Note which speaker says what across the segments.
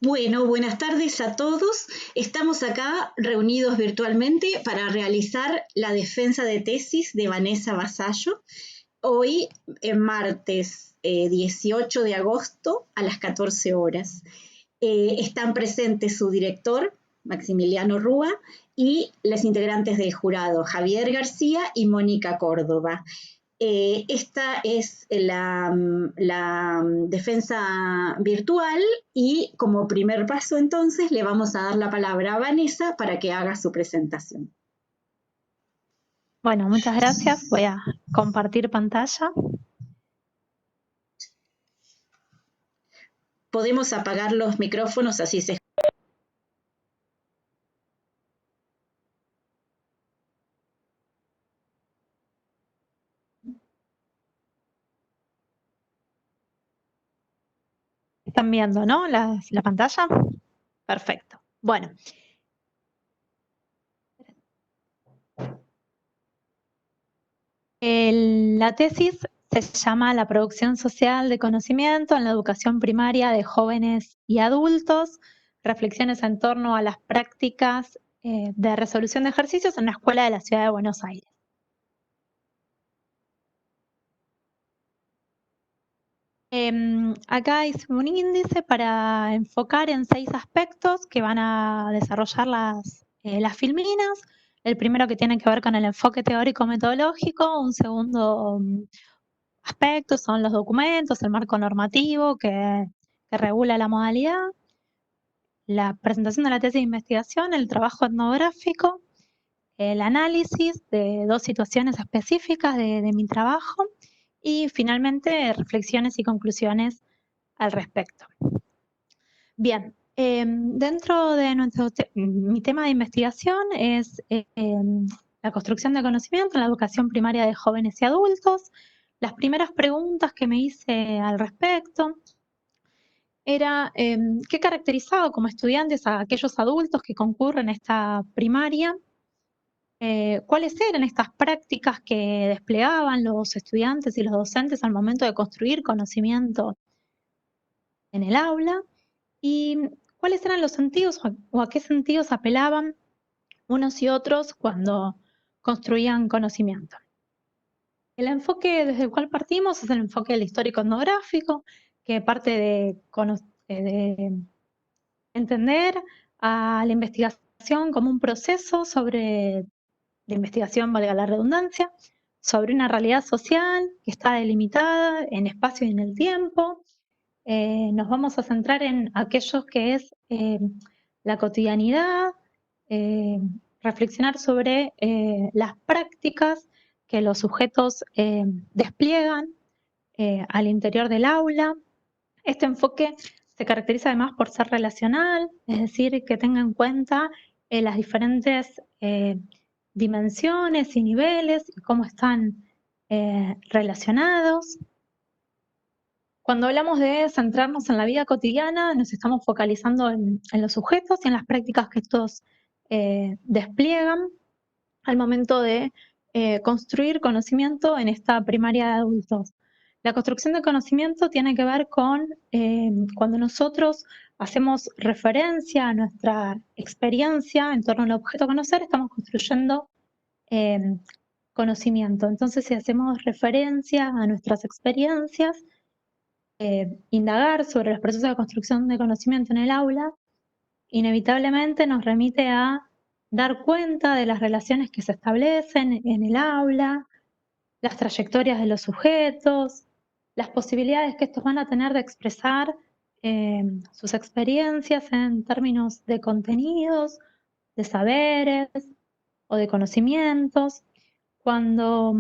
Speaker 1: Bueno, buenas tardes a todos. Estamos acá reunidos virtualmente para realizar la defensa de tesis de Vanessa Vasallo. Hoy, martes 18 de agosto a las 14 horas. Están presentes su director, Maximiliano Rúa, y los integrantes del jurado, Javier García y Mónica Córdoba. Esta es la defensa virtual y como primer paso entonces le vamos a dar la palabra a Vanessa para que haga su presentación.
Speaker 2: Bueno, muchas gracias. Voy a compartir pantalla.
Speaker 1: Podemos apagar los micrófonos así se...
Speaker 2: ¿Están viendo, no? La pantalla. Perfecto. Bueno. La tesis se llama La producción social de conocimiento en la educación primaria de jóvenes y adultos, reflexiones en torno a las prácticas de resolución de ejercicios en una escuela de la ciudad de Buenos Aires. Acá hice un índice para enfocar en 6 aspectos que van a desarrollar las filminas. El primero que tiene que ver con el enfoque teórico-metodológico, un segundo aspecto son los documentos, el marco normativo que regula la modalidad, la presentación de la tesis de investigación, el trabajo etnográfico, el análisis de 2 situaciones específicas de mi trabajo y finalmente reflexiones y conclusiones al respecto. Bien, dentro de mi tema de investigación es la construcción de conocimiento en la educación primaria de jóvenes y adultos. Las primeras preguntas que me hice al respecto era qué caracterizaba como estudiantes a aquellos adultos que concurren a esta primaria, cuáles eran estas prácticas que desplegaban los estudiantes y los docentes al momento de construir conocimiento en el aula y cuáles eran los sentidos o a qué sentidos apelaban unos y otros cuando construían conocimiento. El enfoque desde el cual partimos es el enfoque del histórico etnográfico, que parte de entender a la investigación como un proceso sobre la investigación, valga la redundancia, sobre una realidad social que está delimitada en espacio y en el tiempo. Nos vamos a centrar en aquellos que es la cotidianidad, reflexionar sobre las prácticas que los sujetos despliegan al interior del aula. Este enfoque se caracteriza además por ser relacional, es decir, que tenga en cuenta las diferentes dimensiones y niveles y cómo están relacionados. Cuando hablamos de centrarnos en la vida cotidiana, nos estamos focalizando en los sujetos y en las prácticas que estos despliegan al momento de construir conocimiento en esta primaria de adultos. La construcción de conocimiento tiene que ver con cuando nosotros hacemos referencia a nuestra experiencia en torno al objeto a conocer, estamos construyendo conocimiento. Entonces, si hacemos referencia a nuestras experiencias, indagar sobre los procesos de construcción de conocimiento en el aula, inevitablemente nos remite a dar cuenta de las relaciones que se establecen en el aula, las trayectorias de los sujetos, las posibilidades que estos van a tener de expresar sus experiencias en términos de contenidos, de saberes o de conocimientos. Cuando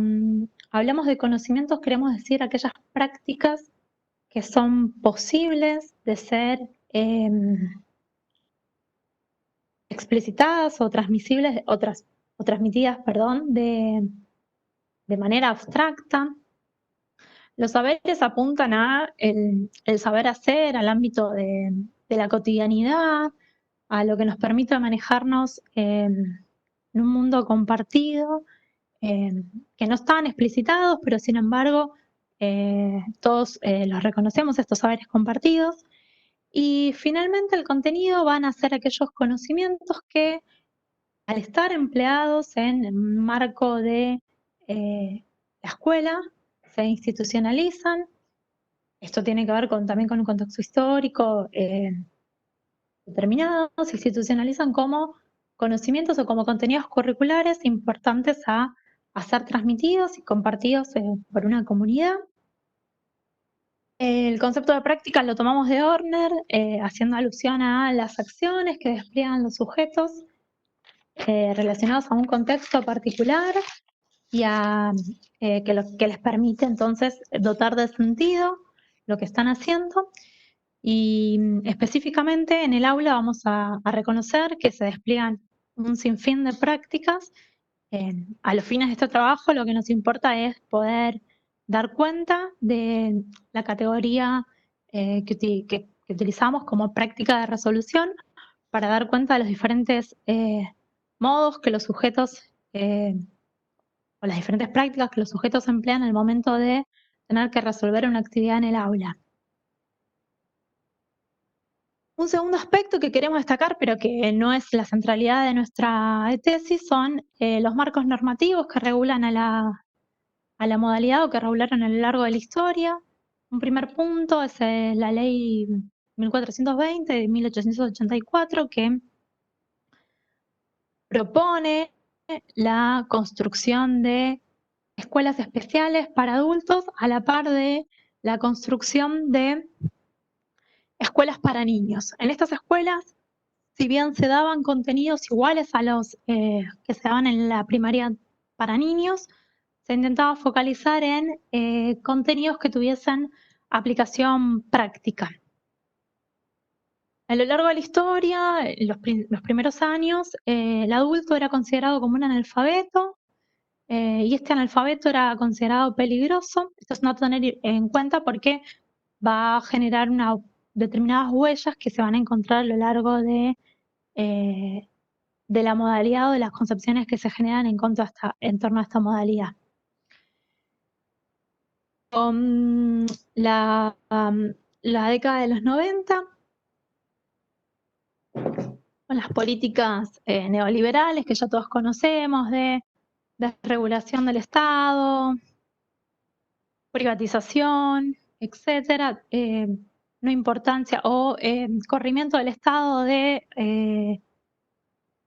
Speaker 2: hablamos de conocimientos queremos decir aquellas prácticas que son posibles de ser explicitadas o transmisibles o transmitidas, perdón, de manera abstracta. Los saberes apuntan a el saber hacer, al ámbito de la cotidianidad, a lo que nos permite manejarnos en un mundo compartido, que no están explicitados, pero sin embargo todos los reconocemos, estos saberes compartidos. Y finalmente el contenido van a ser aquellos conocimientos que, al estar empleados en el marco de la escuela, se institucionalizan. Esto tiene que ver también con un contexto histórico determinado, se institucionalizan como conocimientos o como contenidos curriculares importantes a ser transmitidos y compartidos por una comunidad. El concepto de práctica lo tomamos de Horner, haciendo alusión a las acciones que despliegan los sujetos relacionados a un contexto particular y que les permite entonces dotar de sentido lo que están haciendo. Y específicamente en el aula vamos a reconocer que se despliegan un sinfín de prácticas. A los fines de este trabajo lo que nos importa es poder dar cuenta de la categoría que utilizamos como práctica de resolución para dar cuenta de los diferentes modos que los sujetos o las diferentes prácticas que los sujetos emplean al momento de tener que resolver una actividad en el aula. Un segundo aspecto que queremos destacar, pero que no es la centralidad de nuestra tesis, son los marcos normativos que regulan a la modalidad o que regularon a lo largo de la historia. Un primer punto es la ley 1420 de 1884, que propone la construcción de escuelas especiales para adultos a la par de la construcción de escuelas para niños. En estas escuelas, si bien se daban contenidos iguales a los que se daban en la primaria para niños, se intentaba focalizar en contenidos que tuviesen aplicación práctica. A lo largo de la historia, los primeros años, el adulto era considerado como un analfabeto, y este analfabeto era considerado peligroso. Esto es no tener en cuenta porque va a generar determinadas huellas que se van a encontrar a lo largo de la modalidad o de las concepciones que se generan en torno a esta modalidad. Con la década de los 90, con las políticas neoliberales que ya todos conocemos, de desregulación del Estado, privatización, etcétera, no importancia o corrimiento del Estado de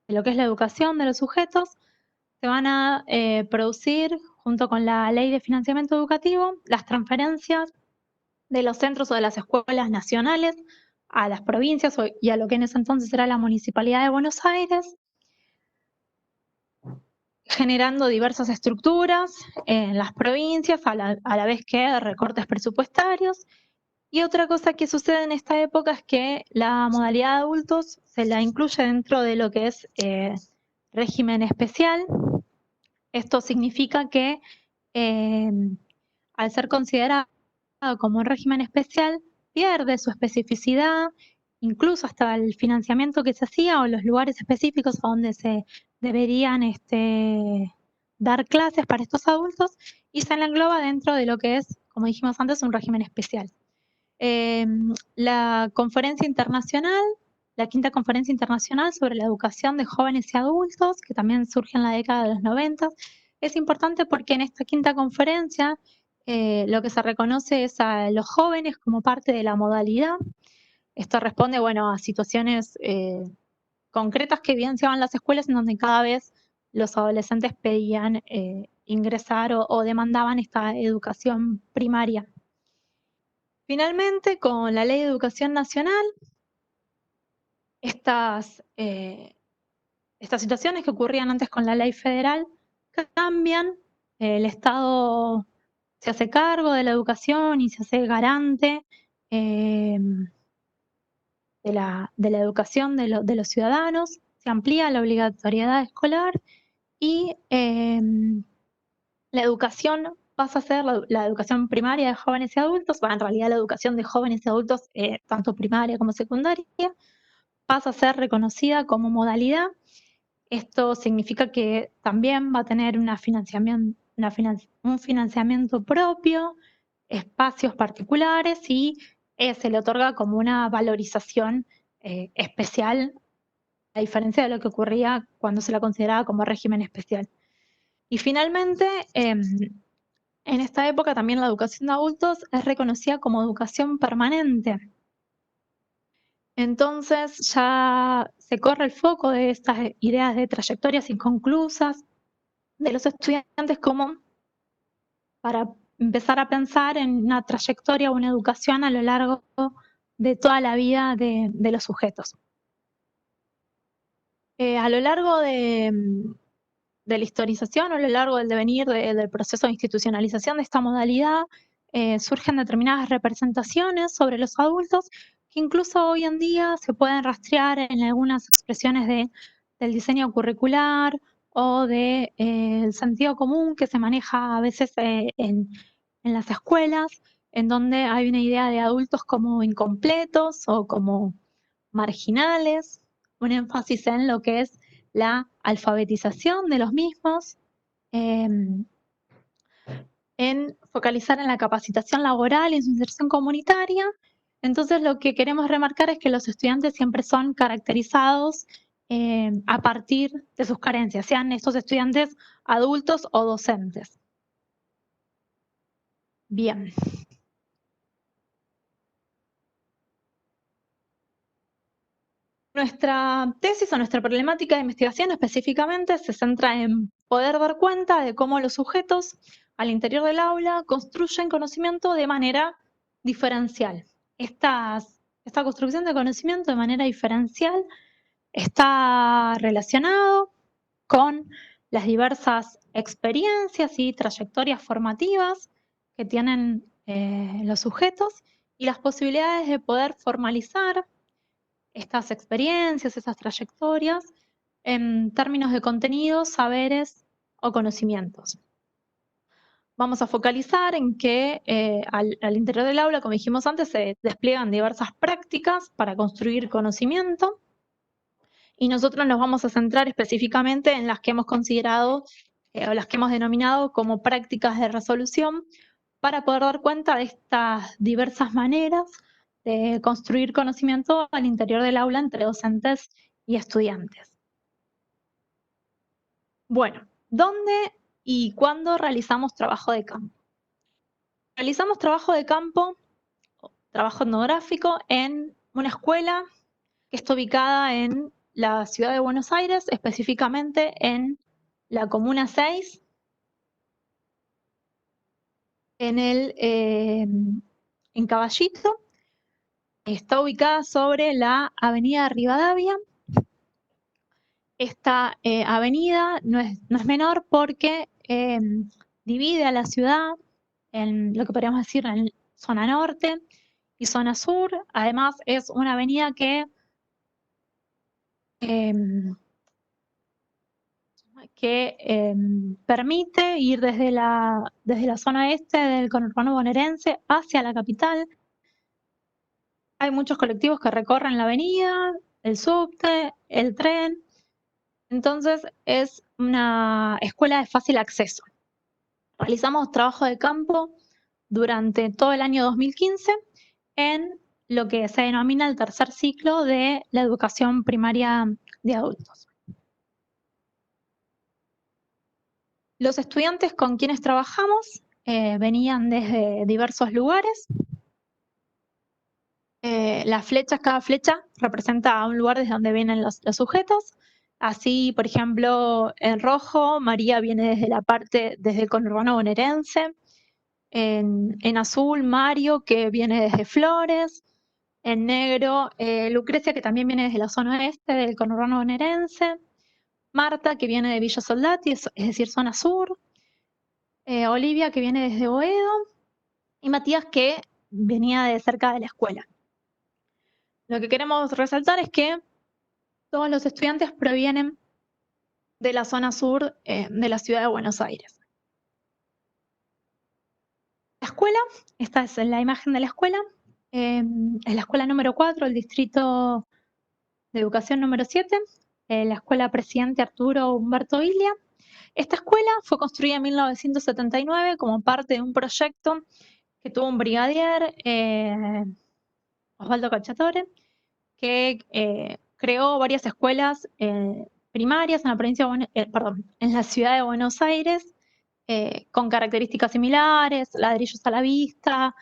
Speaker 2: lo que es la educación de los sujetos, se van a producir, junto con la ley de financiamiento educativo, las transferencias de los centros o de las escuelas nacionales a las provincias y a lo que en ese entonces era la Municipalidad de Buenos Aires, generando diversas estructuras en las provincias, a la vez que recortes presupuestarios. Y otra cosa que sucede en esta época es que la modalidad de adultos se la incluye dentro de lo que es régimen especial. Esto significa que al ser considerado como un régimen especial, pierde su especificidad, incluso hasta el financiamiento que se hacía o los lugares específicos a donde se deberían dar clases para estos adultos, y se la engloba dentro de lo que es, como dijimos antes, un régimen especial. La conferencia internacional, la quinta conferencia internacional sobre la educación de jóvenes y adultos, que también surge en la década de los 90, es importante porque en esta quinta conferencia lo que se reconoce es a los jóvenes como parte de la modalidad. Esto responde, bueno, a situaciones concretas que evidenciaban las escuelas en donde cada vez los adolescentes pedían ingresar o demandaban esta educación primaria. Finalmente, con la Ley de Educación Nacional, estas situaciones que ocurrían antes con la ley federal cambian. El Estado se hace cargo de la educación y se hace garante de la educación de los ciudadanos, se amplía la obligatoriedad escolar y la educación pasa a ser la educación primaria de jóvenes y adultos, en realidad la educación de jóvenes y adultos, tanto primaria como secundaria, pasa a ser reconocida como modalidad. Esto significa que también va a tener un financiamiento propio, espacios particulares y se le otorga como una valorización especial, a diferencia de lo que ocurría cuando se la consideraba como régimen especial. Y finalmente, en esta época también la educación de adultos es reconocida como educación permanente. Entonces ya se corre el foco de estas ideas de trayectorias inconclusas de los estudiantes como para empezar a pensar en una trayectoria o una educación a lo largo de toda la vida de los sujetos. A lo largo de la historización o a lo largo del devenir del proceso de institucionalización de esta modalidad, surgen determinadas representaciones sobre los adultos que incluso hoy en día se pueden rastrear en algunas expresiones del diseño curricular o del sentido común que se maneja a veces en las escuelas, en donde hay una idea de adultos como incompletos o como marginales, un énfasis en lo que es la alfabetización de los mismos, en focalizar en la capacitación laboral y en su inserción comunitaria. Entonces lo que queremos remarcar es que los estudiantes siempre son caracterizados a partir de sus carencias, sean estos estudiantes adultos o docentes. Bien. Nuestra tesis o nuestra problemática de investigación específicamente se centra en poder dar cuenta de cómo los sujetos al interior del aula construyen conocimiento de manera diferencial. Esta construcción de conocimiento de manera diferencial está relacionado con las diversas experiencias y trayectorias formativas que tienen los sujetos y las posibilidades de poder formalizar estas experiencias, esas trayectorias, en términos de contenidos, saberes o conocimientos. Vamos a focalizar en que al interior del aula, como dijimos antes, se despliegan diversas prácticas para construir conocimiento y nosotros nos vamos a centrar específicamente en las que hemos considerado o las que hemos denominado como prácticas de resolución para poder dar cuenta de estas diversas maneras de construir conocimiento al interior del aula entre docentes y estudiantes. Bueno, ¿dónde y cuándo realizamos trabajo de campo? Realizamos trabajo de campo, trabajo etnográfico, en una escuela que está ubicada en la ciudad de Buenos Aires, específicamente en la Comuna 6, en Caballito. Está ubicada sobre la avenida Rivadavia. Esta avenida no es menor porque divide a la ciudad en lo que podríamos decir en zona norte y zona sur. Además es una avenida que permite ir desde la zona este del conurbano bonaerense hacia la capital. Hay muchos colectivos que recorren la avenida, el subte, el tren. Entonces es una escuela de fácil acceso. Realizamos trabajo de campo durante todo el año 2015 en lo que se denomina el tercer ciclo de la educación primaria de adultos. Los estudiantes con quienes trabajamos venían desde diversos lugares. Cada flecha representa un lugar desde donde vienen los sujetos. Así, por ejemplo, en rojo, María viene desde el conurbano bonaerense. En azul, Mario, que viene desde Flores. En negro, Lucrecia, que también viene desde la zona oeste del conurbano bonaerense. Marta, que viene de Villa Soldati, es decir, zona sur. Olivia, que viene desde Boedo. Y Matías, que venía de cerca de la escuela. Lo que queremos resaltar es que todos los estudiantes provienen de la zona sur de la ciudad de Buenos Aires. La escuela, esta es la imagen de la escuela, es la escuela número 4, el distrito de educación número 7, la escuela Presidente Arturo Humberto Ilia. Esta escuela fue construida en 1979 como parte de un proyecto que tuvo un brigadier Osvaldo Cacciatore, que creó varias escuelas primarias en la en la ciudad de Buenos Aires, con características similares, ladrillos a la vista,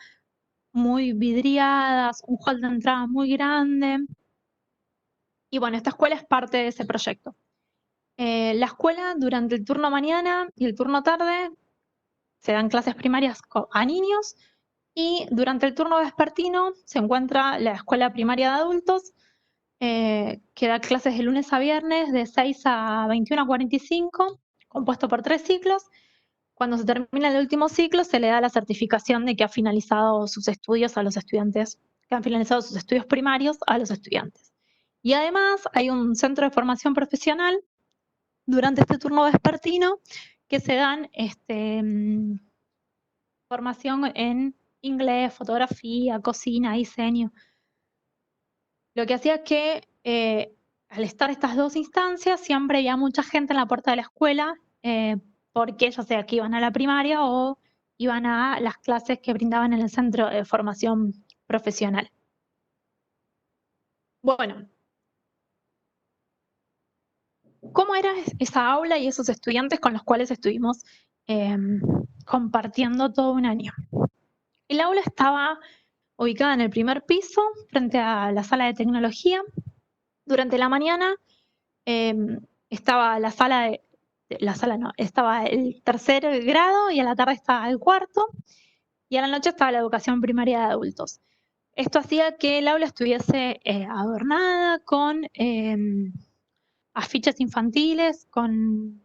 Speaker 2: muy vidriadas, un hall de entrada muy grande. Y bueno, esta escuela es parte de ese proyecto. La escuela durante el turno mañana y el turno tarde se dan clases primarias a niños, y durante el turno vespertino se encuentra la escuela primaria de adultos, que da clases de lunes a viernes de 6 a 21:45, compuesto por 3 ciclos. Cuando se termina el último ciclo, se le da la certificación de que ha finalizado sus estudios a los estudiantes, que han finalizado sus estudios primarios a los estudiantes. Y además hay un centro de formación profesional durante este turno vespertino que se dan formación en inglés, fotografía, cocina, diseño. Lo que hacía que al estar estas dos instancias siempre había mucha gente en la puerta de la escuela, porque ya sea que iban a la primaria o iban a las clases que brindaban en el centro de formación profesional. Bueno, ¿cómo era esa aula y esos estudiantes con los cuales estuvimos compartiendo todo un año? El aula estaba ubicada en el primer piso, frente a la sala de tecnología. Durante la mañana estaba estaba el tercer grado, y a la tarde estaba el cuarto, y a la noche estaba la educación primaria de adultos. Esto hacía que el aula estuviese adornada con afiches infantiles, con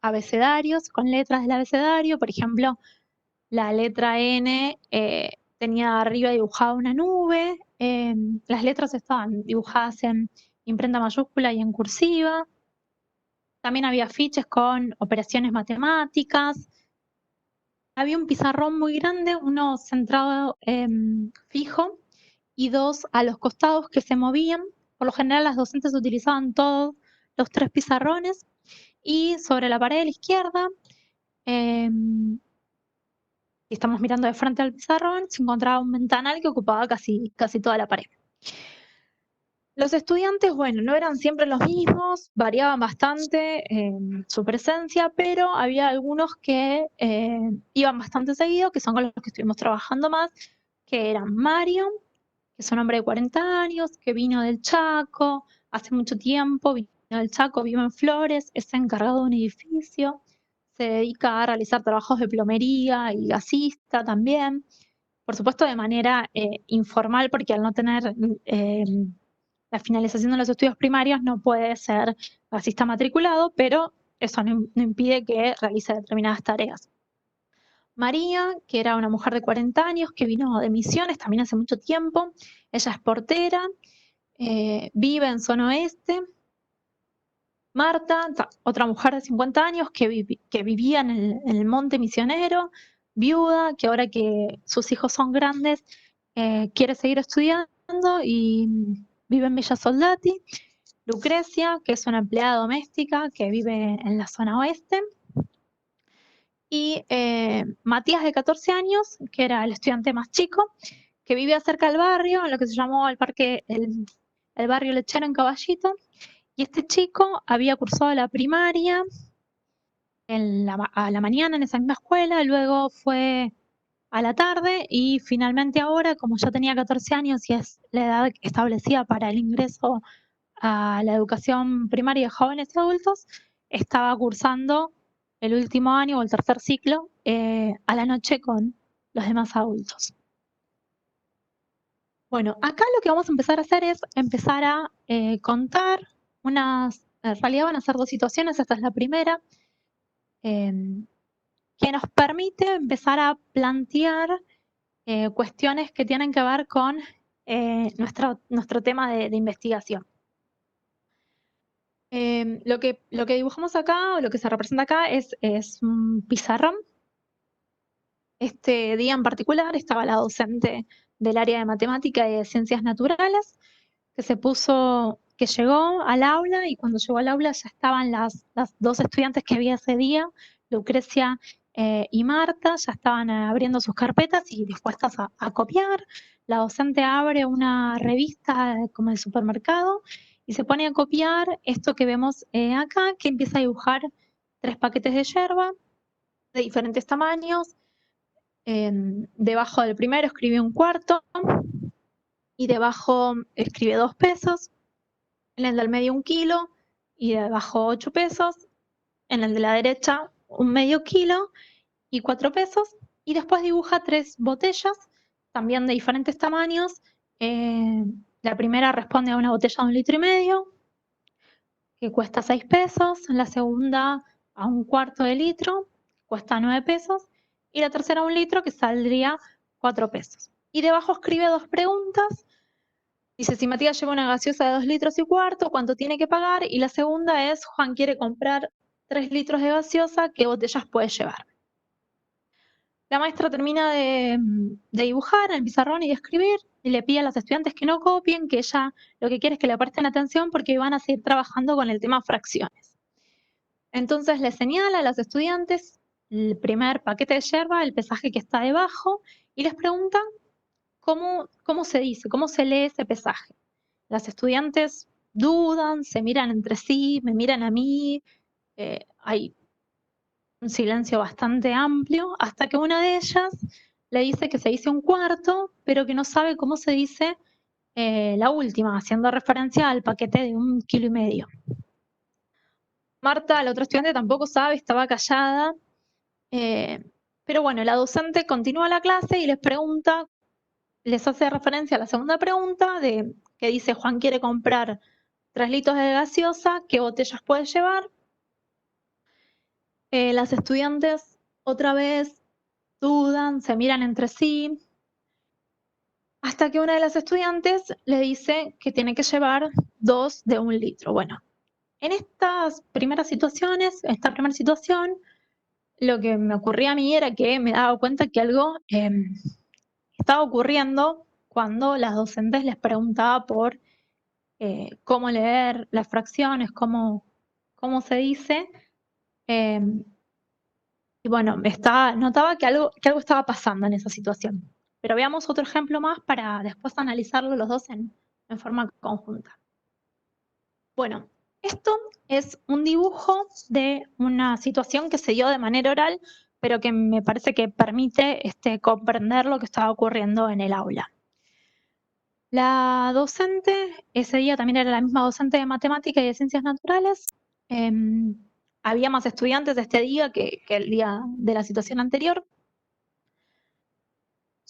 Speaker 2: abecedarios, con letras del abecedario. Por ejemplo, la letra N tenía arriba dibujada una nube, las letras estaban dibujadas en imprenta mayúscula y en cursiva. También había afiches con operaciones matemáticas. Había un pizarrón muy grande, uno centrado fijo y dos a los costados que se movían. Por lo general las docentes utilizaban todos los 3 pizarrones, y sobre la pared de la izquierda, si estamos mirando de frente al pizarrón, se encontraba un ventanal que ocupaba casi toda la pared. Los estudiantes, bueno, no eran siempre los mismos, variaban bastante su presencia, pero había algunos que iban bastante seguido, que son con los que estuvimos trabajando más, que eran Mario, que es un hombre de 40 años, que vino del Chaco hace mucho tiempo, vino del Chaco, vive en Flores, es encargado de un edificio, se dedica a realizar trabajos de plomería y gasista también, por supuesto de manera informal, porque al no tener la finalización de los estudios primarios no puede ser gasista matriculado, pero eso no impide que realice determinadas tareas. María, que era una mujer de 40 años, que vino de Misiones también hace mucho tiempo. Ella es portera, vive en zona oeste. Marta, otra mujer de 50 años que vivía en el Monte Misionero, viuda, que ahora que sus hijos son grandes, quiere seguir estudiando y vive en Villa Soldati. Lucrecia, que es una empleada doméstica que vive en la zona oeste. Y Matías, de 14 años, que era el estudiante más chico, que vivía cerca del barrio, en lo que se llamó el barrio Lechero en Caballito. Y este chico había cursado la primaria a la mañana en esa misma escuela, luego fue a la tarde, y finalmente ahora, como ya tenía 14 años y es la edad establecida para el ingreso a la educación primaria de jóvenes y adultos, estaba cursando el último año o el tercer ciclo a la noche con los demás adultos. Bueno, acá lo que vamos a empezar a hacer es empezar a contar en realidad van a ser 2 situaciones, esta es la primera, que nos permite empezar a plantear cuestiones que tienen que ver con nuestro tema de investigación. Lo que dibujamos acá, o lo que se representa acá, es un pizarrón. Este día en particular estaba la docente del área de matemática y de ciencias naturales, que llegó al aula, y cuando llegó al aula ya estaban las 2 estudiantes que había ese día, Lucrecia y Marta ya estaban abriendo sus carpetas y dispuestas a copiar. La docente abre una revista como de supermercado y se pone a copiar esto que vemos acá, que empieza a dibujar 3 paquetes de yerba de diferentes tamaños. Debajo del primero escribe 1/4 y debajo escribe 2 pesos. En el del medio 1 kilo y debajo 8 pesos. En el de la derecha 1/2 kilo y 4 pesos. Y después dibuja 3 botellas, también de diferentes tamaños. La primera responde a una botella de 1,5 litros, que cuesta 6 pesos. La segunda a 1/4 de litro, cuesta 9 pesos. Y la tercera a 1 litro, que saldría 4 pesos. Y debajo escribe 2 preguntas. Dice, si Matías lleva una gaseosa de 2,25 litros, ¿cuánto tiene que pagar? Y la segunda es, Juan quiere comprar 3 litros de gaseosa, ¿qué botellas puede llevar? La maestra termina de dibujar en el pizarrón y de escribir, y le pide a los estudiantes que no copien, que ella lo que quiere es que le presten atención porque van a seguir trabajando con el tema fracciones. Entonces le señala a los estudiantes el primer paquete de yerba, el pesaje que está debajo, y les pregunta cómo se dice, cómo se lee ese pesaje. Las estudiantes dudan, se miran entre sí, me miran a mí, hay un silencio bastante amplio, hasta que una de ellas le dice que se dice 1/4, pero que no sabe cómo se dice la última, haciendo referencia al paquete de 1,5 kilos. Marta, la otra estudiante, tampoco sabe, estaba callada, pero bueno, la docente continúa la clase y les pregunta, les hace referencia a la segunda pregunta, que dice, Juan quiere comprar 3 litros de gaseosa, ¿qué botellas puede llevar? Las estudiantes otra vez dudan, se miran entre sí, hasta que una de las estudiantes le dice que tiene que llevar 2 de 1 litro. Bueno, en estas primeras situaciones, esta primera situación, lo que me ocurría a mí era que me daba cuenta que algo estaba ocurriendo cuando las docentes les preguntaba por cómo leer las fracciones, cómo se dice. Y bueno, notaba que algo estaba pasando en esa situación. Pero veamos otro ejemplo más para después analizarlo los dos en forma conjunta. Bueno, esto es un dibujo de una situación que se dio de manera oral, pero que me parece que permite comprender lo que estaba ocurriendo en el aula. La docente, ese día también era la misma docente de matemática y de ciencias naturales. Había más estudiantes este día que el día de la situación anterior.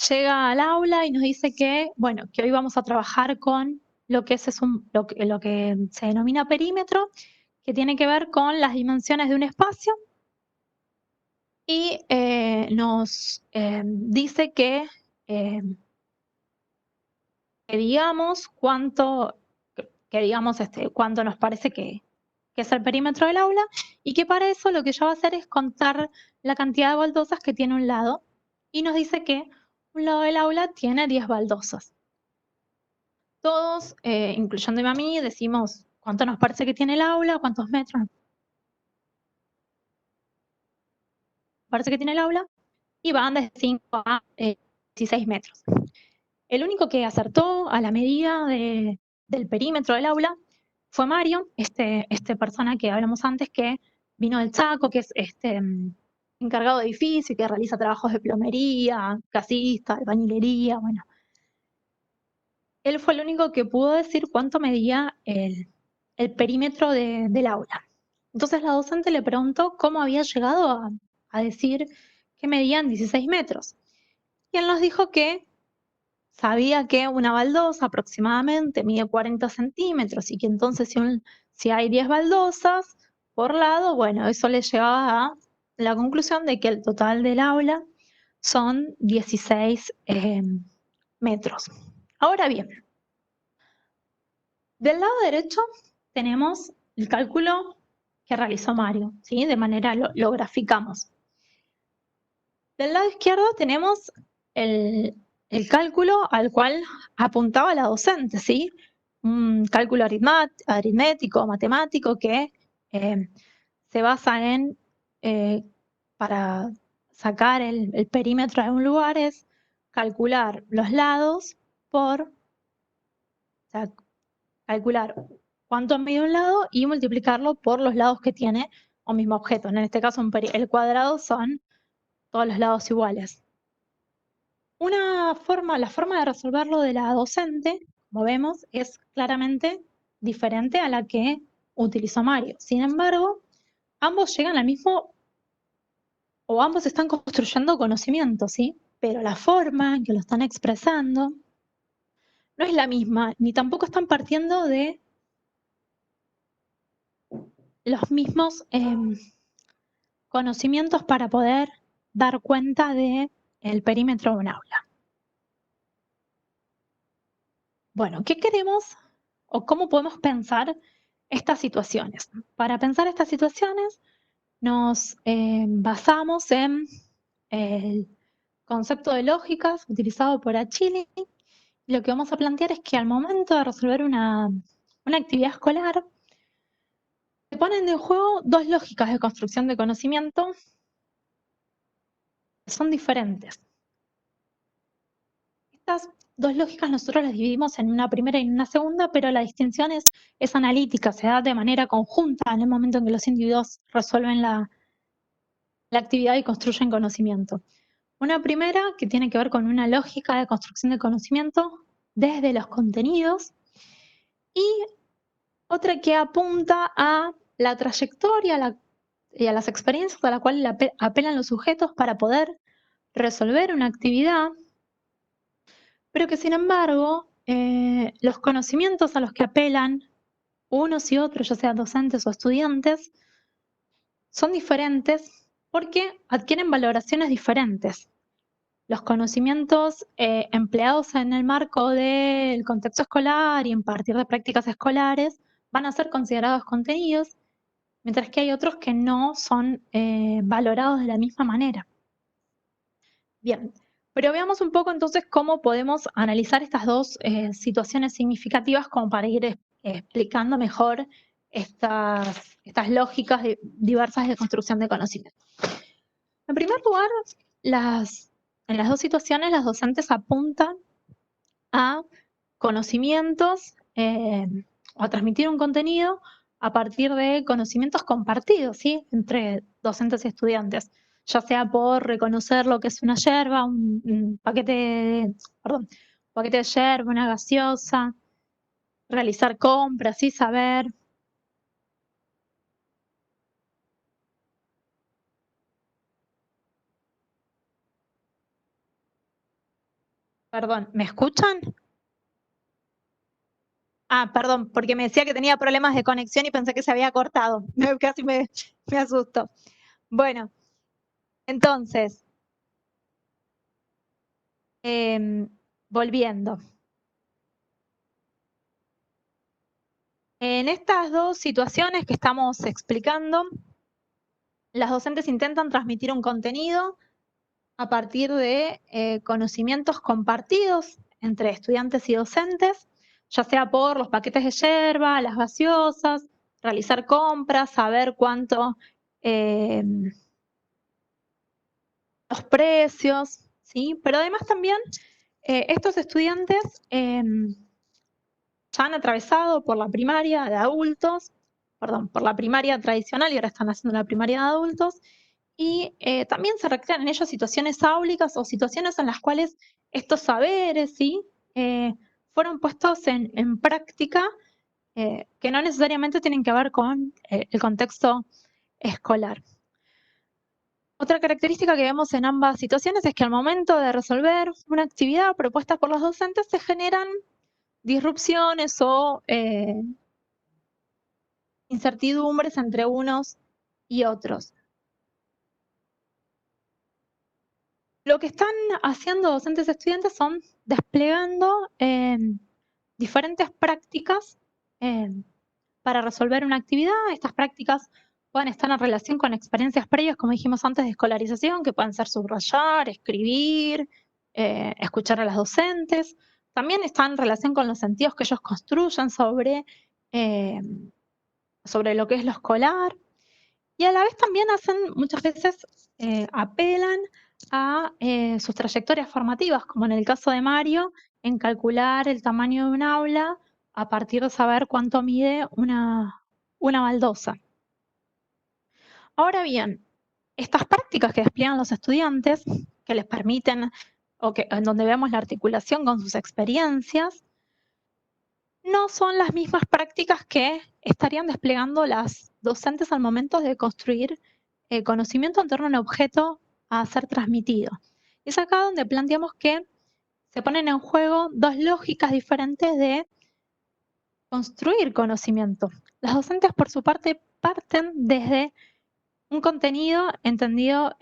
Speaker 2: Llega al aula y nos dice que, bueno, que hoy vamos a trabajar con lo que lo que se denomina perímetro, que tiene que ver con las dimensiones de un espacio, y nos dice que digamos cuánto nos parece que es el perímetro del aula, y que para eso lo que ella va a hacer es contar la cantidad de baldosas que tiene un lado, y nos dice que un lado del aula tiene 10 baldosas. Todos, incluyéndome a mí, decimos cuánto nos parece que tiene el aula, cuántos metros nos parece que tiene el aula, y van de 5 a 16 metros. El único que acertó a la medida del perímetro del aula fue Mario, persona que hablamos antes, que vino del Chaco, que es encargado de edificio, que realiza trabajos de plomería, casista, albañilería, bueno. Él fue el único que pudo decir cuánto medía el perímetro del aula. Entonces la docente le preguntó cómo había llegado a decir que medían 16 metros. Y él nos dijo que sabía que una baldosa aproximadamente mide 40 centímetros y que entonces si hay 10 baldosas por lado, bueno, eso le llevaba a la conclusión de que el total del aula son 16 metros. Ahora bien, del lado derecho tenemos el cálculo que realizó Mario, ¿sí? De manera, lo graficamos. Del lado izquierdo tenemos el cálculo al cual apuntaba la docente, ¿sí? Un cálculo aritmético, matemático, que se basa en, para sacar el perímetro de un lugar es calcular los lados o sea, calcular cuánto mide un lado y multiplicarlo por los lados que tiene un mismo objeto. En este caso, el cuadrado son todos los lados iguales. La forma de resolverlo de la docente, como vemos, es claramente diferente a la que utilizó Mario. Sin embargo, ambos llegan al mismo, o ambos están construyendo conocimiento, ¿sí? Pero la forma en que lo están expresando no es la misma, ni tampoco están partiendo de los mismos conocimientos para poder dar cuenta del perímetro de un aula. Bueno, ¿qué queremos o cómo podemos pensar estas situaciones? Para pensar estas situaciones nos basamos en el concepto de lógicas utilizado por Achille. Lo que vamos a plantear es que al momento de resolver una actividad escolar, se ponen en juego dos lógicas de construcción de conocimiento que son diferentes. Estas dos lógicas nosotros las dividimos en una primera y en una segunda, pero la distinción es analítica, se da de manera conjunta en el momento en que los individuos resuelven la actividad y construyen conocimiento. Una primera que tiene que ver con una lógica de construcción de conocimiento desde los contenidos y otra que apunta a la trayectoria y a las experiencias a las cuales apelan los sujetos para poder resolver una actividad, pero que sin embargo los conocimientos a los que apelan unos y otros, ya sean docentes o estudiantes, son diferentes porque adquieren valoraciones diferentes. Los conocimientos empleados en el marco del contexto escolar y en partir de prácticas escolares van a ser considerados contenidos, mientras que hay otros que no son valorados de la misma manera. Bien, pero veamos un poco entonces cómo podemos analizar estas dos situaciones significativas como para ir explicando mejor estas lógicas diversas de construcción de conocimiento. En primer lugar, en las dos situaciones las docentes apuntan a conocimientos o a transmitir un contenido a partir de conocimientos compartidos, ¿sí? Entre docentes y estudiantes, ya sea por reconocer lo que es una yerba, un paquete de yerba, una gaseosa, realizar compras y saber. Perdón, ¿me escuchan? Ah, perdón, porque me decía que tenía problemas de conexión y pensé que se había cortado. Casi me asustó. Bueno, entonces, volviendo. En estas dos situaciones que estamos explicando, las docentes intentan transmitir un contenido a partir de conocimientos compartidos entre estudiantes y docentes, ya sea por los paquetes de yerba, las gaseosas, realizar compras, saber cuánto los precios, ¿sí? Pero además también estos estudiantes ya han atravesado por la primaria de adultos, por la primaria tradicional y ahora están haciendo la primaria de adultos, y también se recrean en ellos situaciones áulicas o situaciones en las cuales estos saberes, ¿sí? Fueron puestos en práctica que no necesariamente tienen que ver con el contexto escolar. Otra característica que vemos en ambas situaciones es que al momento de resolver una actividad propuesta por los docentes se generan disrupciones o incertidumbres entre unos y otros. Lo que están haciendo docentes y estudiantes son desplegando diferentes prácticas para resolver una actividad. Estas prácticas pueden estar en relación con experiencias previas, como dijimos antes, de escolarización, que pueden ser subrayar, escribir, escuchar a las docentes. También están en relación con los sentidos que ellos construyen sobre lo que es lo escolar. Y a la vez también muchas veces apelan a sus trayectorias formativas, como en el caso de Mario, en calcular el tamaño de un aula a partir de saber cuánto mide una baldosa. Ahora bien, estas prácticas que despliegan los estudiantes, que les permiten, en donde vemos la articulación con sus experiencias, no son las mismas prácticas que estarían desplegando las docentes al momento de construir conocimiento en torno a un objeto a ser transmitido. Es acá donde planteamos que se ponen en juego dos lógicas diferentes de construir conocimiento. Las docentes, por su parte, parten desde un contenido entendido,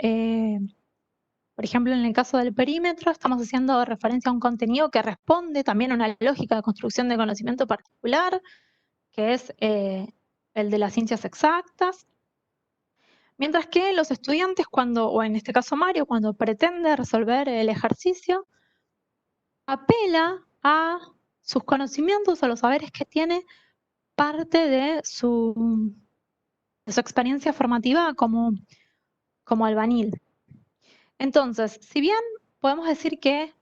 Speaker 2: por ejemplo, en el caso del perímetro, estamos haciendo referencia a un contenido que responde también a una lógica de construcción de conocimiento particular, que es el de las ciencias exactas, mientras que los estudiantes o en este caso Mario, cuando pretende resolver el ejercicio, apela a sus conocimientos, a los saberes que tiene parte de su experiencia formativa como albañil. Entonces, si bien podemos decir que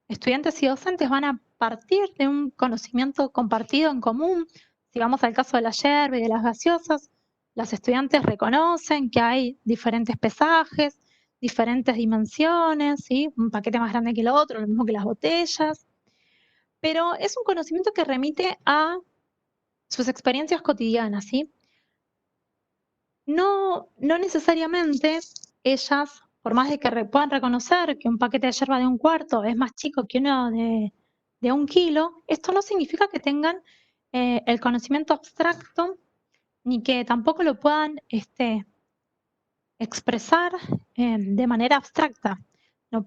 Speaker 2: estudiantes y docentes van a partir de un conocimiento compartido en común, si vamos al caso de la yerba y de las gaseosas, los estudiantes reconocen que hay diferentes pesajes, diferentes dimensiones, ¿sí? Un paquete más grande que el otro, lo mismo que las botellas, pero es un conocimiento que remite a sus experiencias cotidianas, ¿sí? No necesariamente ellas, por más de que puedan reconocer que un paquete de yerba de 1/4 es más chico que uno de 1 kilo, esto no significa que tengan el conocimiento abstracto ni que tampoco lo puedan expresar de manera abstracta. No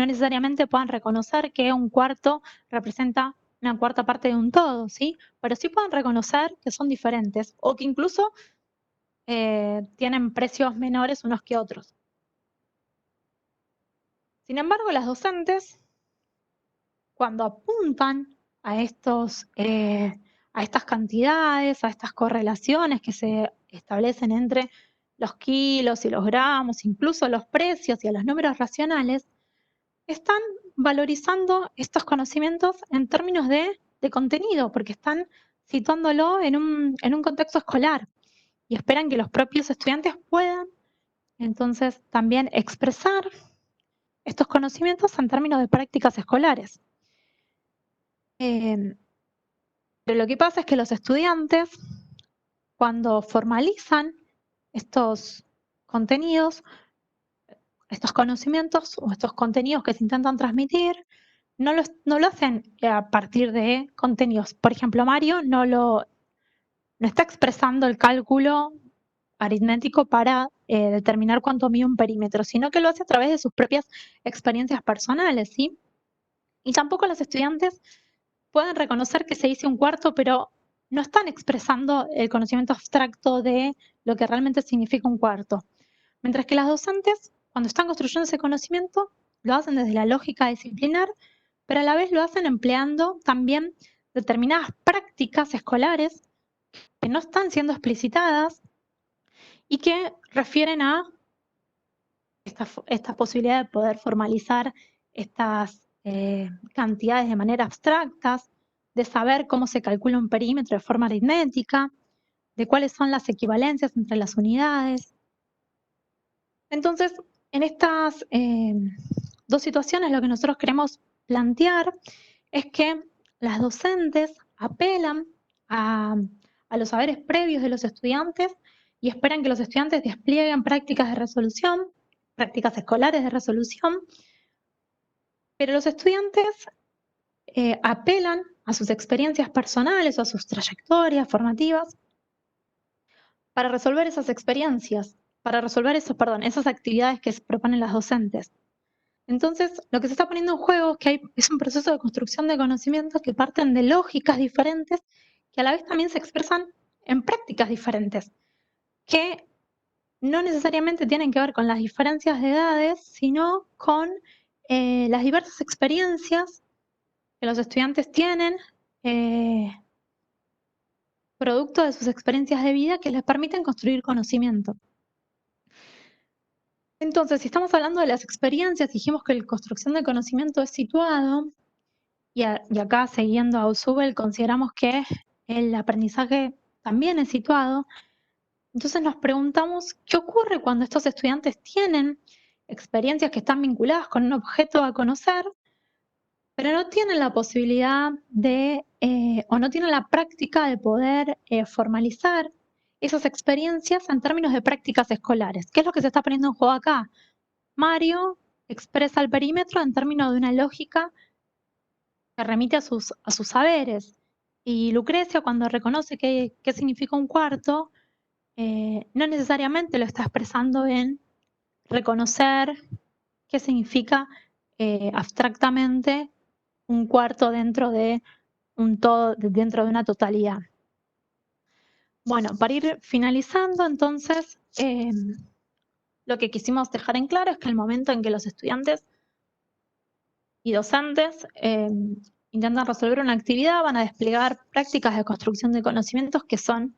Speaker 2: necesariamente puedan reconocer que 1/4 representa una cuarta parte de un todo, ¿sí? Pero sí pueden reconocer que son diferentes o que incluso tienen precios menores unos que otros. Sin embargo, las docentes, cuando apuntan a estas cantidades, a estas correlaciones que se establecen entre los kilos y los gramos, incluso los precios y a los números racionales, están valorizando estos conocimientos en términos de contenido, porque están situándolo en un contexto escolar y esperan que los propios estudiantes puedan entonces también expresar estos conocimientos en términos de prácticas escolares. Pero lo que pasa es que los estudiantes, cuando formalizan estos contenidos, estos conocimientos o estos contenidos que se intentan transmitir, no lo hacen a partir de contenidos. Por ejemplo, Mario no está expresando el cálculo aritmético para determinar cuánto mide un perímetro, sino que lo hace a través de sus propias experiencias personales, ¿sí? Y tampoco los estudiantes pueden reconocer que se dice 1/4, pero no están expresando el conocimiento abstracto de lo que realmente significa 1/4. Mientras que las docentes, cuando están construyendo ese conocimiento, lo hacen desde la lógica disciplinar, pero a la vez lo hacen empleando también determinadas prácticas escolares que no están siendo explicitadas y que refieren a esta posibilidad de poder formalizar estas cantidades de manera abstractas, de saber cómo se calcula un perímetro de forma aritmética, de cuáles son las equivalencias entre las unidades. Entonces, en estas dos situaciones lo que nosotros queremos plantear es que las docentes apelan a los saberes previos de los estudiantes y esperan que los estudiantes desplieguen prácticas de resolución, prácticas escolares de resolución, pero los estudiantes apelan a sus experiencias personales o a sus trayectorias formativas para resolver esas experiencias, para resolver esas actividades que se proponen las docentes. Entonces, lo que se está poniendo en juego es que es un proceso de construcción de conocimientos que parten de lógicas diferentes, que a la vez también se expresan en prácticas diferentes, que no necesariamente tienen que ver con las diferencias de edades, sino con las diversas experiencias que los estudiantes tienen producto de sus experiencias de vida que les permiten construir conocimiento. Entonces, si estamos hablando de las experiencias, dijimos que la construcción de conocimiento es situado, y acá siguiendo a Ausubel, consideramos que el aprendizaje también es situado. Entonces nos preguntamos, ¿qué ocurre cuando estos estudiantes tienen experiencias que están vinculadas con un objeto a conocer, pero no tienen la posibilidad de, o no tienen la práctica de poder formalizar esas experiencias en términos de prácticas escolares? ¿Qué es lo que se está poniendo en juego acá? Mario expresa el perímetro en términos de una lógica que remite a sus saberes. Y Lucrecia, cuando reconoce qué significa un cuarto, no necesariamente lo está expresando en reconocer qué significa abstractamente un cuarto dentro de un todo, dentro de una totalidad. Bueno, para ir finalizando, entonces, lo que quisimos dejar en claro es que el momento en que los estudiantes y docentes intentan resolver una actividad, van a desplegar prácticas de construcción de conocimientos que son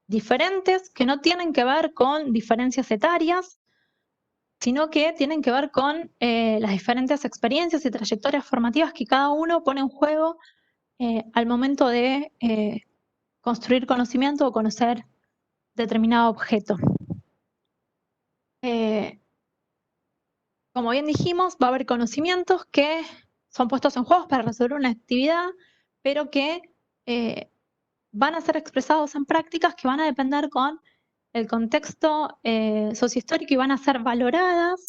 Speaker 2: diferentes, que no tienen que ver con diferencias etarias, sino que tienen que ver con las diferentes experiencias y trayectorias formativas que cada uno pone en juego al momento de construir conocimiento o conocer determinado objeto. Como bien dijimos, va a haber conocimientos que son puestos en juego para resolver una actividad, pero que van a ser expresados en prácticas que van a depender con el contexto sociohistórico y van a ser valoradas.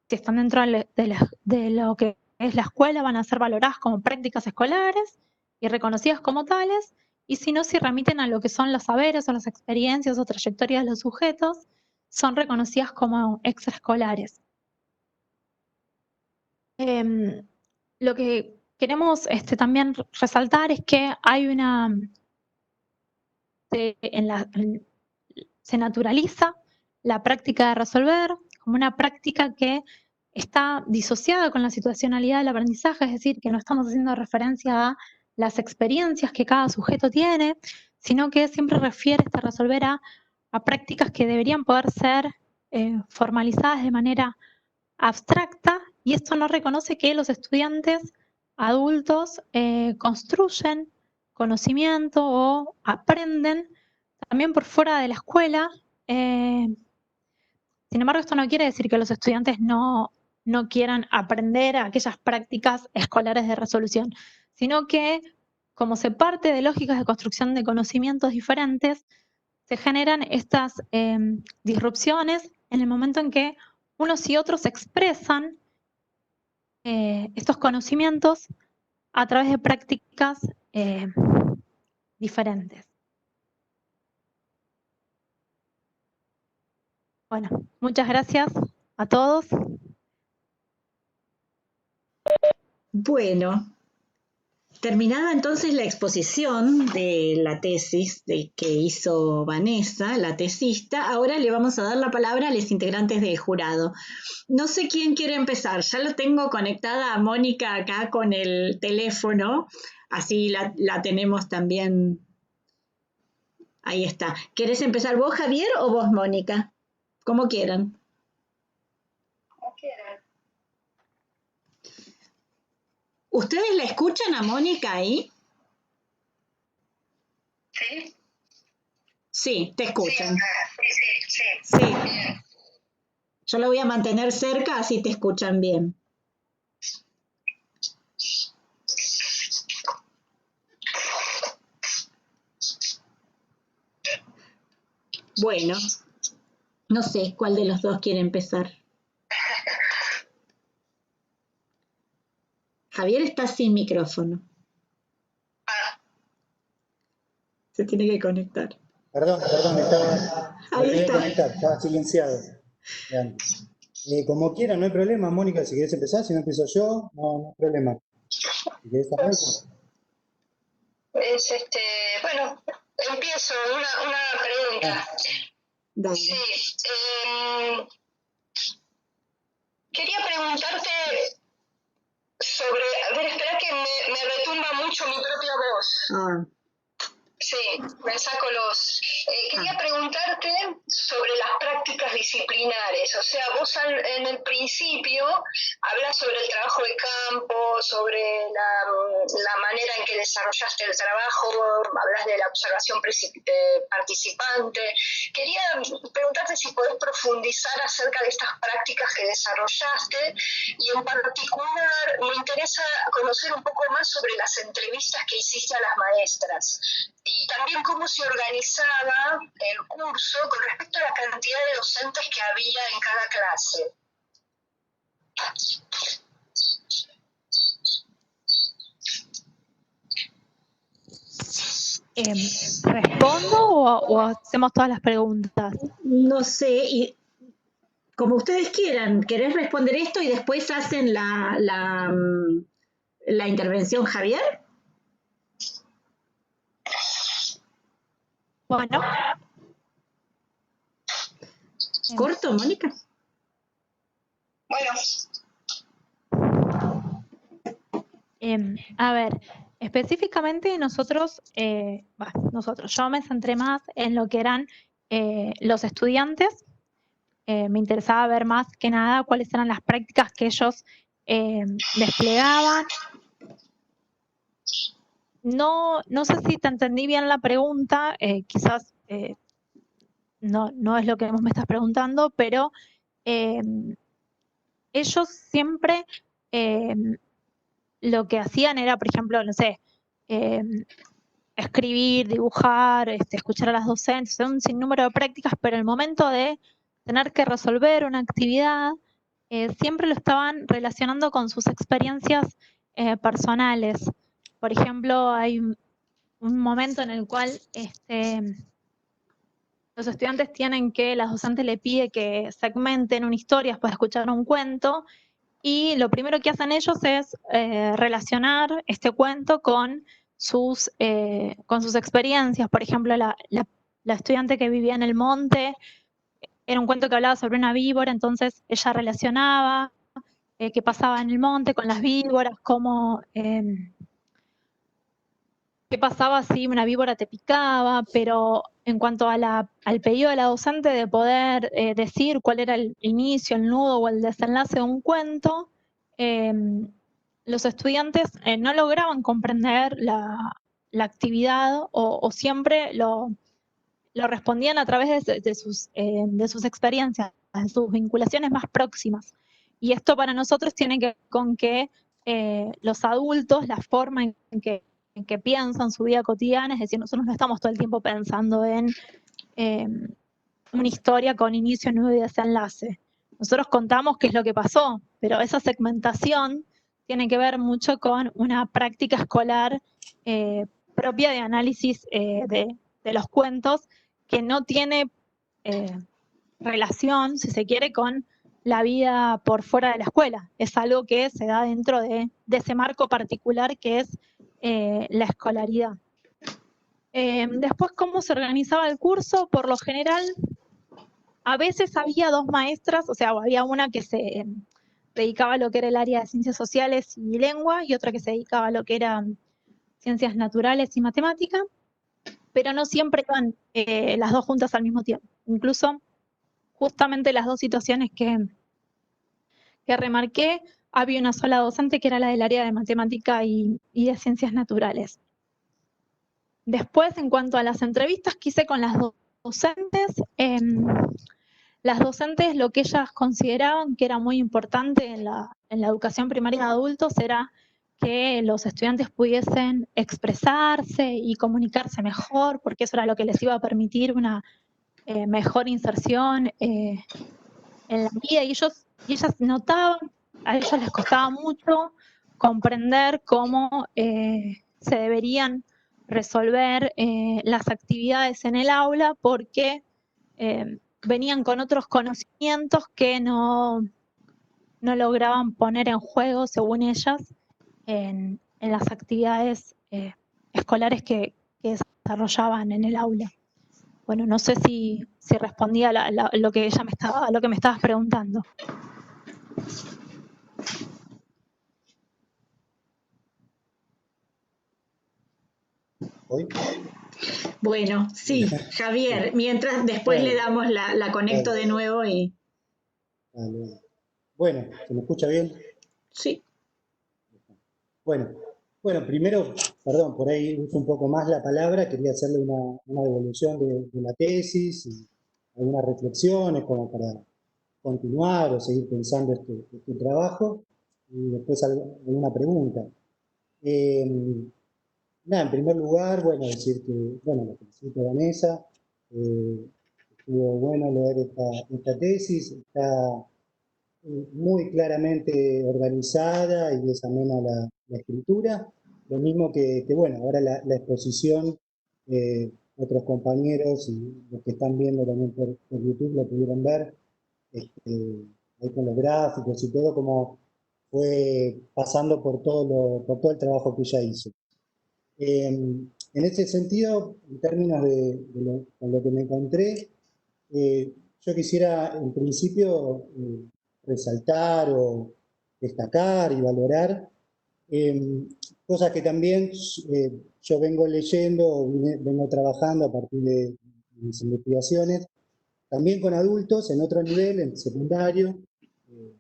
Speaker 2: Si están dentro de lo que es la escuela, van a ser valoradas como prácticas escolares y reconocidas como tales, y si no, si remiten a lo que son los saberes o las experiencias o trayectorias de los sujetos, son reconocidas como extraescolares. Lo que queremos también resaltar es que hay una... se naturaliza la práctica de resolver como una práctica que está disociada con la situacionalidad del aprendizaje, es decir, que no estamos haciendo referencia a las experiencias que cada sujeto tiene, sino que siempre refiere resolver a prácticas que deberían poder ser formalizadas de manera abstracta, y esto no reconoce que los estudiantes adultos construyen conocimiento o aprenden también por fuera de la escuela. Sin embargo, esto no quiere decir que los estudiantes no quieran aprender aquellas prácticas escolares de resolución, sino que como se parte de lógicas de construcción de conocimientos diferentes, se generan estas disrupciones en el momento en que unos y otros expresan estos conocimientos a través de prácticas diferentes. Bueno, muchas gracias a todos.
Speaker 1: Bueno, terminada entonces la exposición de la tesis que hizo Vanessa, la tesista, ahora le vamos a dar la palabra a los integrantes del jurado. No sé quién quiere empezar, ya lo tengo conectada a Mónica acá con el teléfono, así la tenemos también. Ahí está. ¿Querés empezar vos, Javier, o vos, Mónica? Como quieran.
Speaker 3: Como quieran.
Speaker 1: ¿Ustedes la escuchan a Mónica ahí?
Speaker 3: ¿Sí?
Speaker 1: Sí, te escuchan.
Speaker 3: Sí.
Speaker 1: Sí.
Speaker 3: Bien.
Speaker 1: Yo la voy a mantener cerca, así te escuchan bien. Bueno, no sé cuál de los dos quiere empezar. Javier está sin micrófono. Se tiene que conectar.
Speaker 4: Perdón, estaba, me
Speaker 1: Ahí
Speaker 4: tenía que
Speaker 1: está.
Speaker 4: conectar, estaba silenciado. Como quiera, no hay problema, Mónica, si querés empezar, si no empiezo yo, no hay problema. Si querés arranco.
Speaker 3: Bueno, empiezo una pregunta.
Speaker 1: Dale.
Speaker 3: Sí, quería preguntarte sobre, a ver, espera que me retumba mucho mi propia voz. Sí, me saco los... quería preguntarte sobre las prácticas disciplinares. O sea, vos en el principio hablas sobre el trabajo de campo, sobre la manera en que desarrollaste el trabajo, hablas de la observación participante. Quería preguntarte si podés profundizar acerca de estas prácticas que desarrollaste y en particular me interesa conocer un poco más sobre las entrevistas que hiciste a las maestras. Y también cómo se organizaba el curso con respecto a la cantidad de docentes que había en cada clase.
Speaker 2: ¿Respondo o hacemos todas las preguntas?
Speaker 1: No sé, y como ustedes quieran, ¿querés responder esto y después hacen la intervención Javier?
Speaker 2: Bueno,
Speaker 1: ¿Corto, Mónica?
Speaker 3: Bueno,
Speaker 2: a ver, específicamente nosotros, yo me centré más en lo que eran los estudiantes. Me interesaba ver más que nada cuáles eran las prácticas que ellos desplegaban. No sé si te entendí bien la pregunta, quizás no es lo que vos me estás preguntando, pero ellos siempre lo que hacían era, por ejemplo, no sé, escribir, dibujar, escuchar a las docentes, un sinnúmero de prácticas, pero el momento de tener que resolver una actividad, siempre lo estaban relacionando con sus experiencias personales. Por ejemplo, hay un momento en el cual los estudiantes tienen que, la docente le pide que segmenten una historia después de escuchar un cuento, y lo primero que hacen ellos es relacionar este cuento con sus experiencias. Por ejemplo, la estudiante que vivía en el monte, era un cuento que hablaba sobre una víbora, entonces ella relacionaba qué pasaba en el monte con las víboras, qué pasaba si una víbora te picaba, pero en cuanto a al pedido de la docente de poder decir cuál era el inicio, el nudo o el desenlace de un cuento, los estudiantes no lograban comprender la actividad o siempre lo respondían a través de sus experiencias, de sus vinculaciones más próximas. Y esto para nosotros tiene que ver con que los adultos, la forma en que piensan su vida cotidiana, es decir, nosotros no estamos todo el tiempo pensando en una historia con inicio, nudo y desenlace. Nosotros contamos qué es lo que pasó, pero esa segmentación tiene que ver mucho con una práctica escolar propia de análisis de los cuentos, que no tiene relación, si se quiere, con la vida por fuera de la escuela. Es algo que se da dentro de ese marco particular que es la escolaridad. Después, ¿cómo se organizaba el curso? Por lo general, a veces había dos maestras, o sea, había una que se dedicaba a lo que era el área de ciencias sociales y lengua, y otra que se dedicaba a lo que era ciencias naturales y matemática, pero no siempre iban las dos juntas al mismo tiempo. Incluso, justamente las dos situaciones que remarqué, había una sola docente que era la del área de matemática y de ciencias naturales. Después, en cuanto a las entrevistas que hice con las docentes, las docentes lo que ellas consideraban que era muy importante en la educación primaria de adultos era que los estudiantes pudiesen expresarse y comunicarse mejor, porque eso era lo que les iba a permitir una mejor inserción en la vida. Y ellas notaban, a ellos les costaba mucho comprender cómo se deberían resolver las actividades en el aula, porque venían con otros conocimientos que no lograban poner en juego, según ellas, en las actividades escolares que desarrollaban en el aula. Bueno, no sé si respondía lo que ella lo que me estabas preguntando.
Speaker 4: ¿Hoy?
Speaker 1: Bueno, sí, Javier, mientras después le
Speaker 4: Bueno,
Speaker 1: damos la conecto
Speaker 4: dale,
Speaker 1: de nuevo y
Speaker 4: dale. Bueno, ¿se me escucha bien?
Speaker 1: sí.
Speaker 4: Bueno, bueno, primero, perdón, por ahí uso un poco más la palabra, quería hacerle una devolución de la tesis y algunas reflexiones como para continuar o seguir pensando este trabajo y después alguna pregunta. Eh, Nada, en primer lugar, bueno, decir que, bueno, la felicito a Vanessa, estuvo bueno leer esta tesis, está muy claramente organizada y es amena la escritura, lo mismo que, bueno, ahora la exposición, otros compañeros y los que están viendo también por YouTube lo pudieron ver, este, ahí con los gráficos y todo, como fue pasando por todo el trabajo que ella hizo. En ese sentido, en términos con lo que me encontré, yo quisiera en principio resaltar o destacar y valorar cosas que también yo vengo leyendo o vengo trabajando a partir de mis investigaciones, también con adultos en otro nivel, en secundario, eh,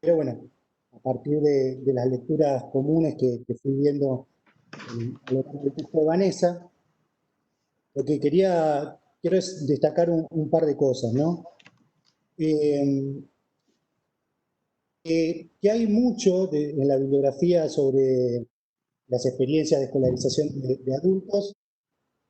Speaker 4: pero bueno, a partir de las lecturas comunes que fui viendo a lo largo del texto de Vanessa, lo que quiero es destacar un par de cosas, ¿no? Eh, que hay mucho en la bibliografía sobre las experiencias de escolarización de adultos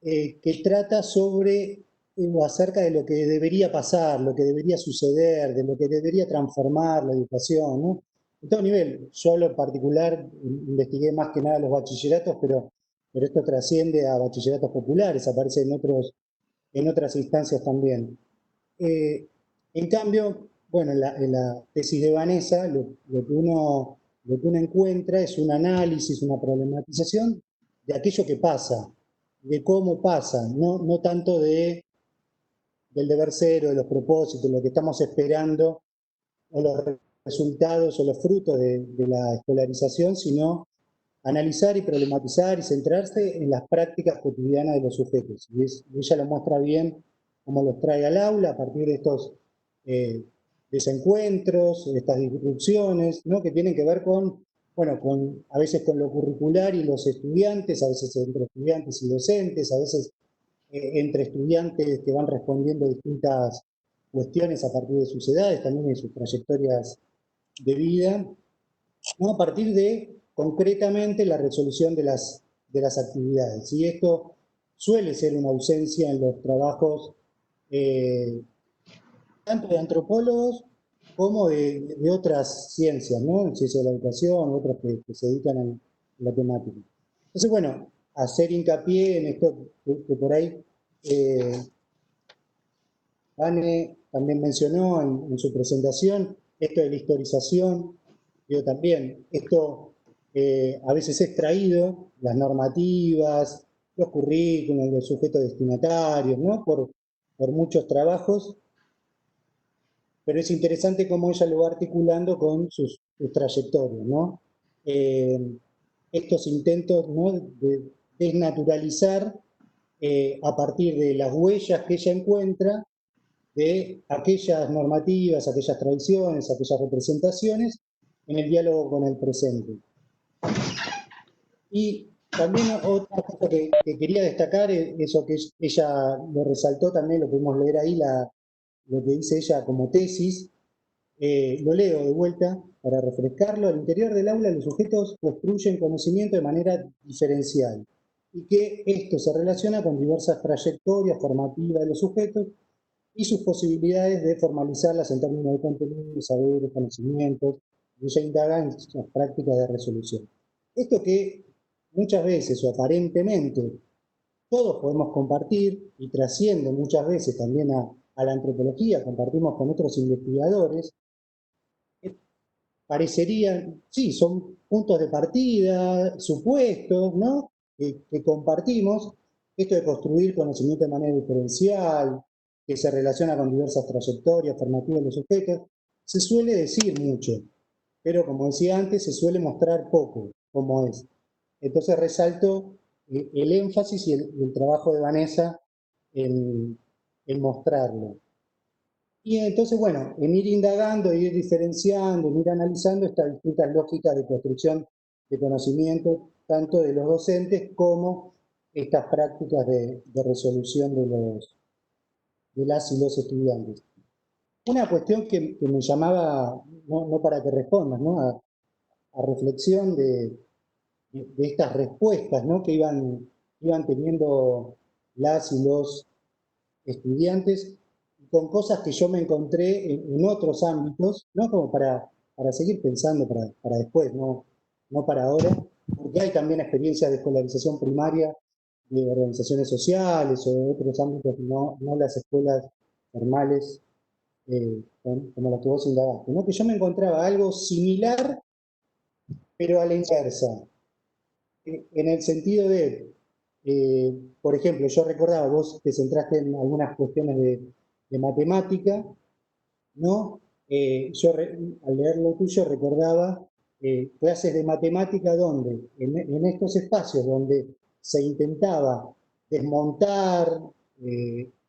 Speaker 4: que trata sobre o acerca de lo que debería pasar, lo que debería suceder, de lo que debería transformar la educación, ¿no? En todo nivel, yo en particular investigué más que nada los bachilleratos, pero esto trasciende a bachilleratos populares, aparece en otras instancias también. Eh, en cambio, bueno, en la tesis de Vanessa, lo que uno encuentra es un análisis, una problematización de aquello que pasa, de cómo pasa, no tanto del deber ser o de los propósitos, lo que estamos esperando, o los resultados o los frutos de la escolarización, sino analizar y problematizar y centrarse en las prácticas cotidianas de los sujetos. Y ella lo muestra bien cómo los trae al aula a partir de estos eh, desencuentros, estas disrupciones, ¿no? Que tienen que ver con, bueno, a veces con lo curricular y los estudiantes, a veces entre estudiantes y docentes, a veces entre estudiantes que van respondiendo a distintas cuestiones a partir de sus edades, también de sus trayectorias de vida, ¿no? A partir de concretamente la resolución de las actividades. Y esto suele ser una ausencia en los trabajos eh, tanto de antropólogos como de otras ciencias, ¿no? Ciencia de la educación, otras que se dedican a la temática. Entonces, bueno, hacer hincapié en esto que por ahí Vane también mencionó en su presentación, esto de la historización, yo también, esto a veces es traído, las normativas, los currículos, los sujetos destinatarios, ¿no? Por muchos trabajos, pero es interesante cómo ella lo va articulando con sus trayectorias, ¿no? Eh, Estos intentos, ¿no? De desnaturalizar a partir de las huellas que ella encuentra de aquellas normativas, aquellas tradiciones, aquellas representaciones en el diálogo con el presente. Y también otra cosa que quería destacar es eso que ella lo resaltó también, lo podemos leer ahí, lo que dice ella como tesis. Lo leo de vuelta para refrescarlo. Al interior del aula los sujetos construyen conocimiento de manera diferencial y que esto se relaciona con diversas trayectorias formativas de los sujetos y sus posibilidades de formalizarlas en términos de contenidos, saberes, conocimientos, y ella indaga en las prácticas de resolución. Esto que muchas veces o aparentemente todos podemos compartir y trasciende muchas veces también a la antropología, compartimos con otros investigadores, parecerían, sí, son puntos de partida, supuestos, ¿no? Que compartimos, esto de construir conocimiento de manera diferencial, que se relaciona con diversas trayectorias formativas de los sujetos, se suele decir mucho, pero como decía antes, se suele mostrar poco cómo es. Entonces resalto el énfasis y el trabajo de Vanessa en mostrarlo. Y entonces, bueno, en ir indagando, ir diferenciando, en ir analizando estas distintas lógicas de construcción de conocimiento, tanto de los docentes como estas prácticas de resolución de las y los estudiantes. Una cuestión que me llamaba, no para que respondas, ¿no? a reflexión de estas respuestas, ¿no? que iban teniendo las y los estudiantes con cosas que yo me encontré en otros ámbitos, ¿no? Como para seguir pensando para después, no para ahora, porque hay también experiencias de escolarización primaria de organizaciones sociales o de otros ámbitos, no las escuelas formales como la que vos indagaste, ¿no? Que yo me encontraba algo similar, pero a la inversa, en el sentido de, por ejemplo, yo recordaba, vos te centraste en algunas cuestiones de matemática, ¿no? Yo al leer lo tuyo recordaba clases de matemática donde, en estos espacios donde se intentaba desmontar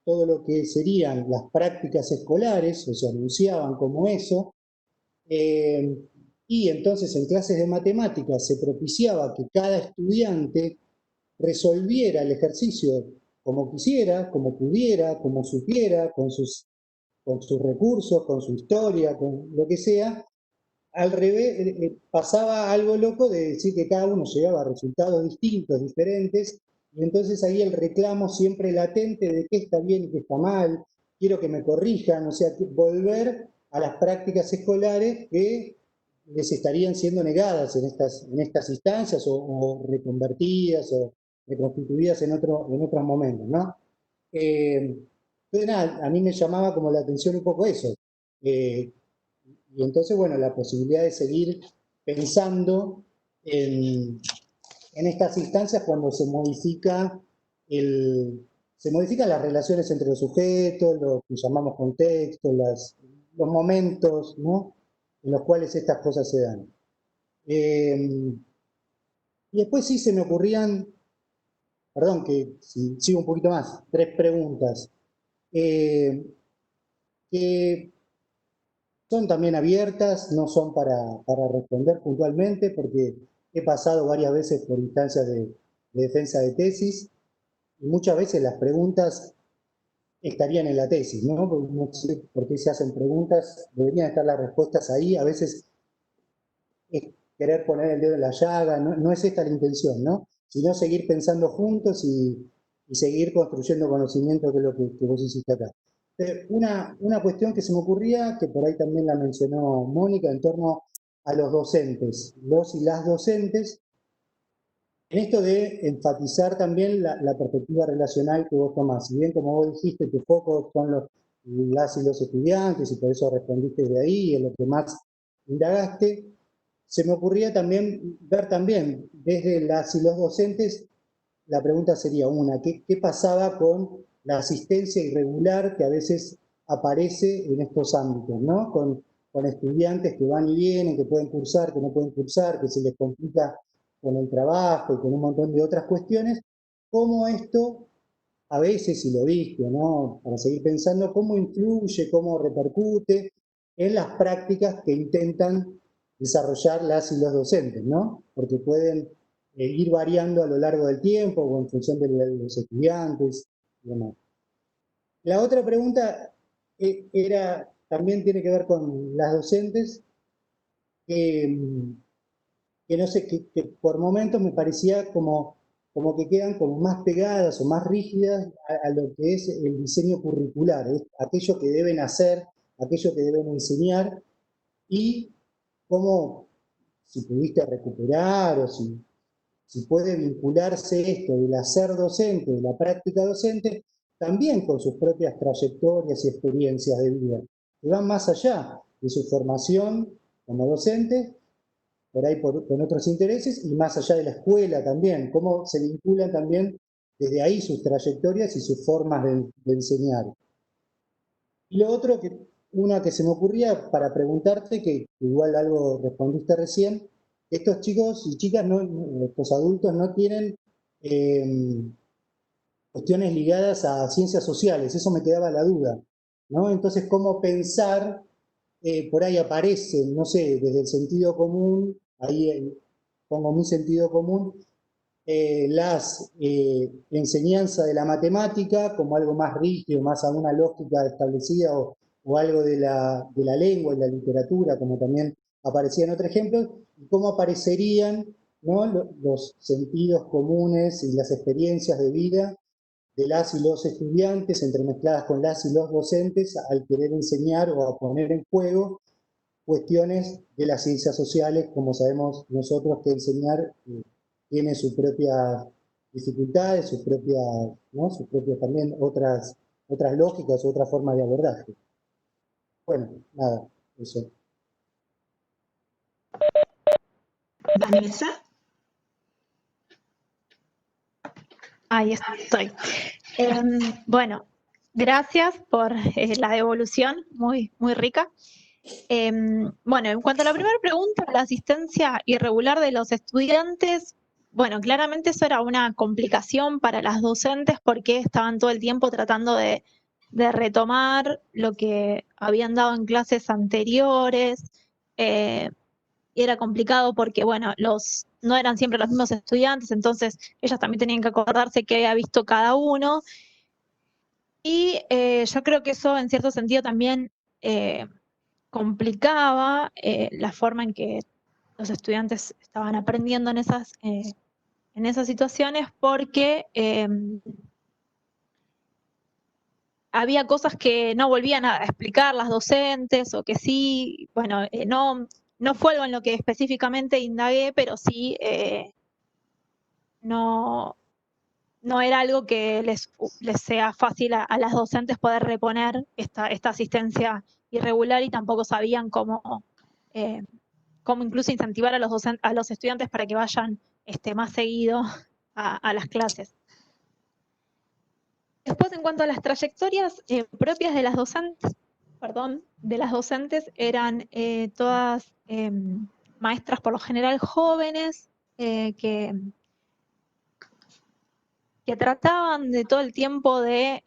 Speaker 4: todo lo que serían las prácticas escolares, o se anunciaban como eso, y entonces en clases de matemáticas se propiciaba que cada estudiante resolviera el ejercicio como quisiera, como pudiera, como supiera, con sus recursos, con su historia, con lo que sea. Al revés, pasaba algo loco de decir que cada uno llegaba a resultados distintos, diferentes, y entonces ahí el reclamo siempre latente de qué está bien y qué está mal, quiero que me corrijan, o sea, volver a las prácticas escolares que les estarían siendo negadas en estas instancias o reconvertidas o reconstituidas en otros momentos, ¿no? Entonces, nada, a mí me llamaba como la atención un poco eso. Y entonces, bueno, la posibilidad de seguir pensando en estas instancias cuando se modifican las relaciones entre los sujetos, lo que llamamos contexto, los momentos, ¿no? En los cuales estas cosas se dan. Y después sí se me ocurrían, perdón que si sigo un poquito más, 3 preguntas, que son también abiertas, no son para responder puntualmente, porque he pasado varias veces por instancias de defensa de tesis, y muchas veces las preguntas estarían en la tesis, ¿no? Porque no sé por qué se hacen preguntas, deberían estar las respuestas ahí, a veces es querer poner el dedo en la llaga, no es esta la intención, ¿no? Sino seguir pensando juntos y seguir construyendo conocimiento, que es lo que vos hiciste acá. Una cuestión que se me ocurría, que por ahí también la mencionó Mónica, en torno a los docentes, los y las docentes, en esto de enfatizar también la perspectiva relacional que vos tomás. Si bien, como vos dijiste, tu foco son las y los estudiantes, y por eso respondiste de ahí, es lo que más indagaste, se me ocurría también ver también desde las y los docentes, la pregunta sería ¿qué pasaba con la asistencia irregular que a veces aparece en estos ámbitos, ¿no? Con estudiantes que van y vienen, que pueden cursar, que no pueden cursar, que se les complica con el trabajo y con un montón de otras cuestiones, cómo esto, a veces, si lo viste, ¿no? Para seguir pensando, cómo influye, cómo repercute en las prácticas que intentan desarrollar las y los docentes, ¿no? Porque pueden ir variando a lo largo del tiempo o en función de los estudiantes y demás. La otra pregunta también tiene que ver con las docentes, que no sé, que por momentos me parecía como que quedan como más pegadas o más rígidas a lo que es el diseño curricular, aquello que deben hacer, aquello que deben enseñar, y cómo, si pudiste recuperar o si puede vincularse esto del hacer docente, de la práctica docente, también con sus propias trayectorias y experiencias de vida, que van más allá de su formación como docente, por ahí con otros intereses, y más allá de la escuela también, cómo se vinculan también desde ahí sus trayectorias y sus formas de enseñar. Y lo otro, una que se me ocurría para preguntarte, que igual algo respondiste recién, estos chicos y chicas, estos adultos no tienen cuestiones ligadas a ciencias sociales, eso me quedaba la duda, ¿no? Entonces, ¿cómo pensar? Por ahí aparece, no sé, desde el sentido común, ahí pongo mi sentido común, las enseñanzas de la matemática como algo más rígido, más a una lógica establecida o algo de la lengua y la literatura, como también aparecía en otro ejemplo, y cómo aparecerían, ¿no?, los sentidos comunes y las experiencias de vida de las y los estudiantes, entremezcladas con las y los docentes, al querer enseñar o a poner en juego cuestiones de las ciencias sociales. Como sabemos nosotros que enseñar tiene sus propias dificultades, sus propias, ¿no?, sus propias también otras lógicas, otras formas de abordaje. Bueno, nada, eso.
Speaker 1: Vanessa.
Speaker 2: Ahí estoy. Bueno, gracias por la devolución, muy, muy rica. Bueno, en cuanto a la primera pregunta, la asistencia irregular de los estudiantes, bueno, claramente eso era una complicación para las docentes porque estaban todo el tiempo tratando de retomar lo que habían dado en clases anteriores. Y era complicado porque, bueno, no eran siempre los mismos estudiantes, entonces ellas también tenían que acordarse qué había visto cada uno. Y yo creo que eso, en cierto sentido, también complicaba la forma en que los estudiantes estaban aprendiendo en esas situaciones, porque había cosas que no volvían a explicar las docentes, o que sí, bueno, no fue algo en lo que específicamente indagué, pero sí no era algo que les sea fácil a las docentes poder reponer esta asistencia irregular, y tampoco sabían cómo incluso incentivar a los estudiantes para que vayan más seguido a las clases. Después, en cuanto a las trayectorias propias de las docentes, eran todas maestras por lo general jóvenes, que trataban de todo el tiempo de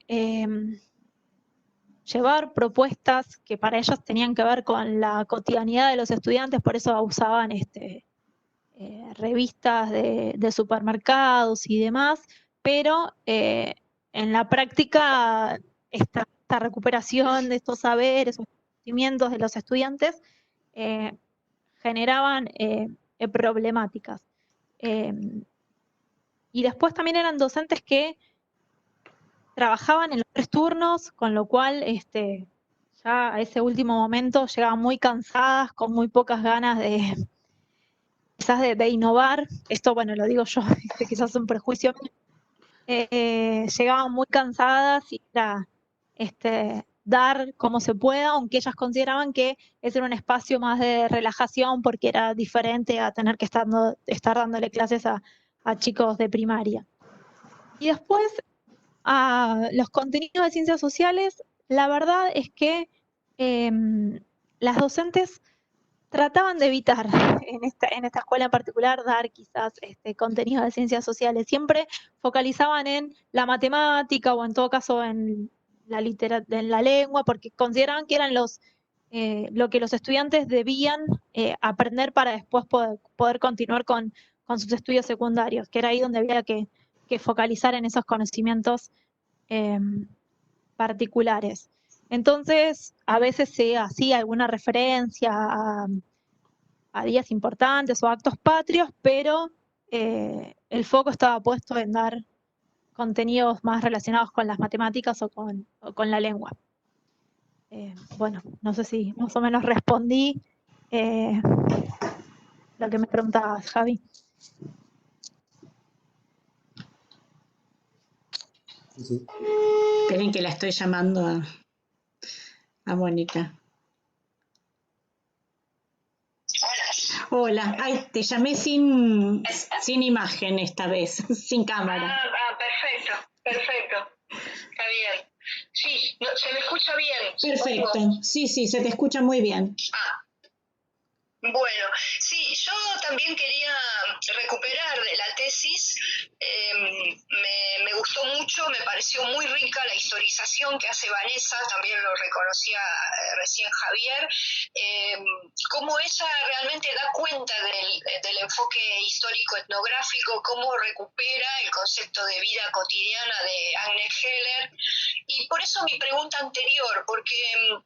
Speaker 2: llevar propuestas que para ellas tenían que ver con la cotidianidad de los estudiantes, por eso usaban revistas de supermercados y demás, pero en la práctica esta recuperación de estos saberes o conocimientos de los estudiantes generaban problemáticas. Y después también eran docentes que trabajaban en los 3 turnos, con lo cual ya a ese último momento llegaban muy cansadas, con muy pocas ganas quizás de innovar. Esto, bueno, lo digo yo, quizás es un prejuicio. Llegaban muy cansadas y era dar como se pueda, aunque ellas consideraban que ese era un espacio más de relajación porque era diferente a tener que estar dándole clases a chicos de primaria. Y después, a los contenidos de ciencias sociales, la verdad es que las docentes trataban de evitar en esta escuela en particular dar quizás contenido de ciencias sociales. Siempre focalizaban en la matemática o en todo caso en la lengua, porque consideraban que eran lo que los estudiantes debían aprender para después poder continuar con sus estudios secundarios, que era ahí donde había que focalizar en esos conocimientos particulares. Entonces, a veces se hacía alguna referencia a días importantes o actos patrios, pero el foco estaba puesto en dar contenidos más relacionados con las matemáticas o con la lengua. Bueno, no sé si más o menos respondí lo que me preguntabas, Javi.
Speaker 4: Sí.
Speaker 1: Esperen que la estoy llamando a Mónica. Hola, ay, te llamé sin imagen esta vez, sin cámara.
Speaker 3: Perfecto. Está bien. Sí, se me escucha bien.
Speaker 1: Perfecto, sí, se te escucha muy bien.
Speaker 3: Bueno, sí, yo también quería recuperar de la tesis. Me gustó mucho, me pareció muy rica la historización que hace Vanessa, también lo reconocía recién Javier, cómo ella realmente da cuenta del enfoque histórico-etnográfico, cómo recupera el concepto de vida cotidiana de Agnes Heller. Y por eso mi pregunta anterior, porque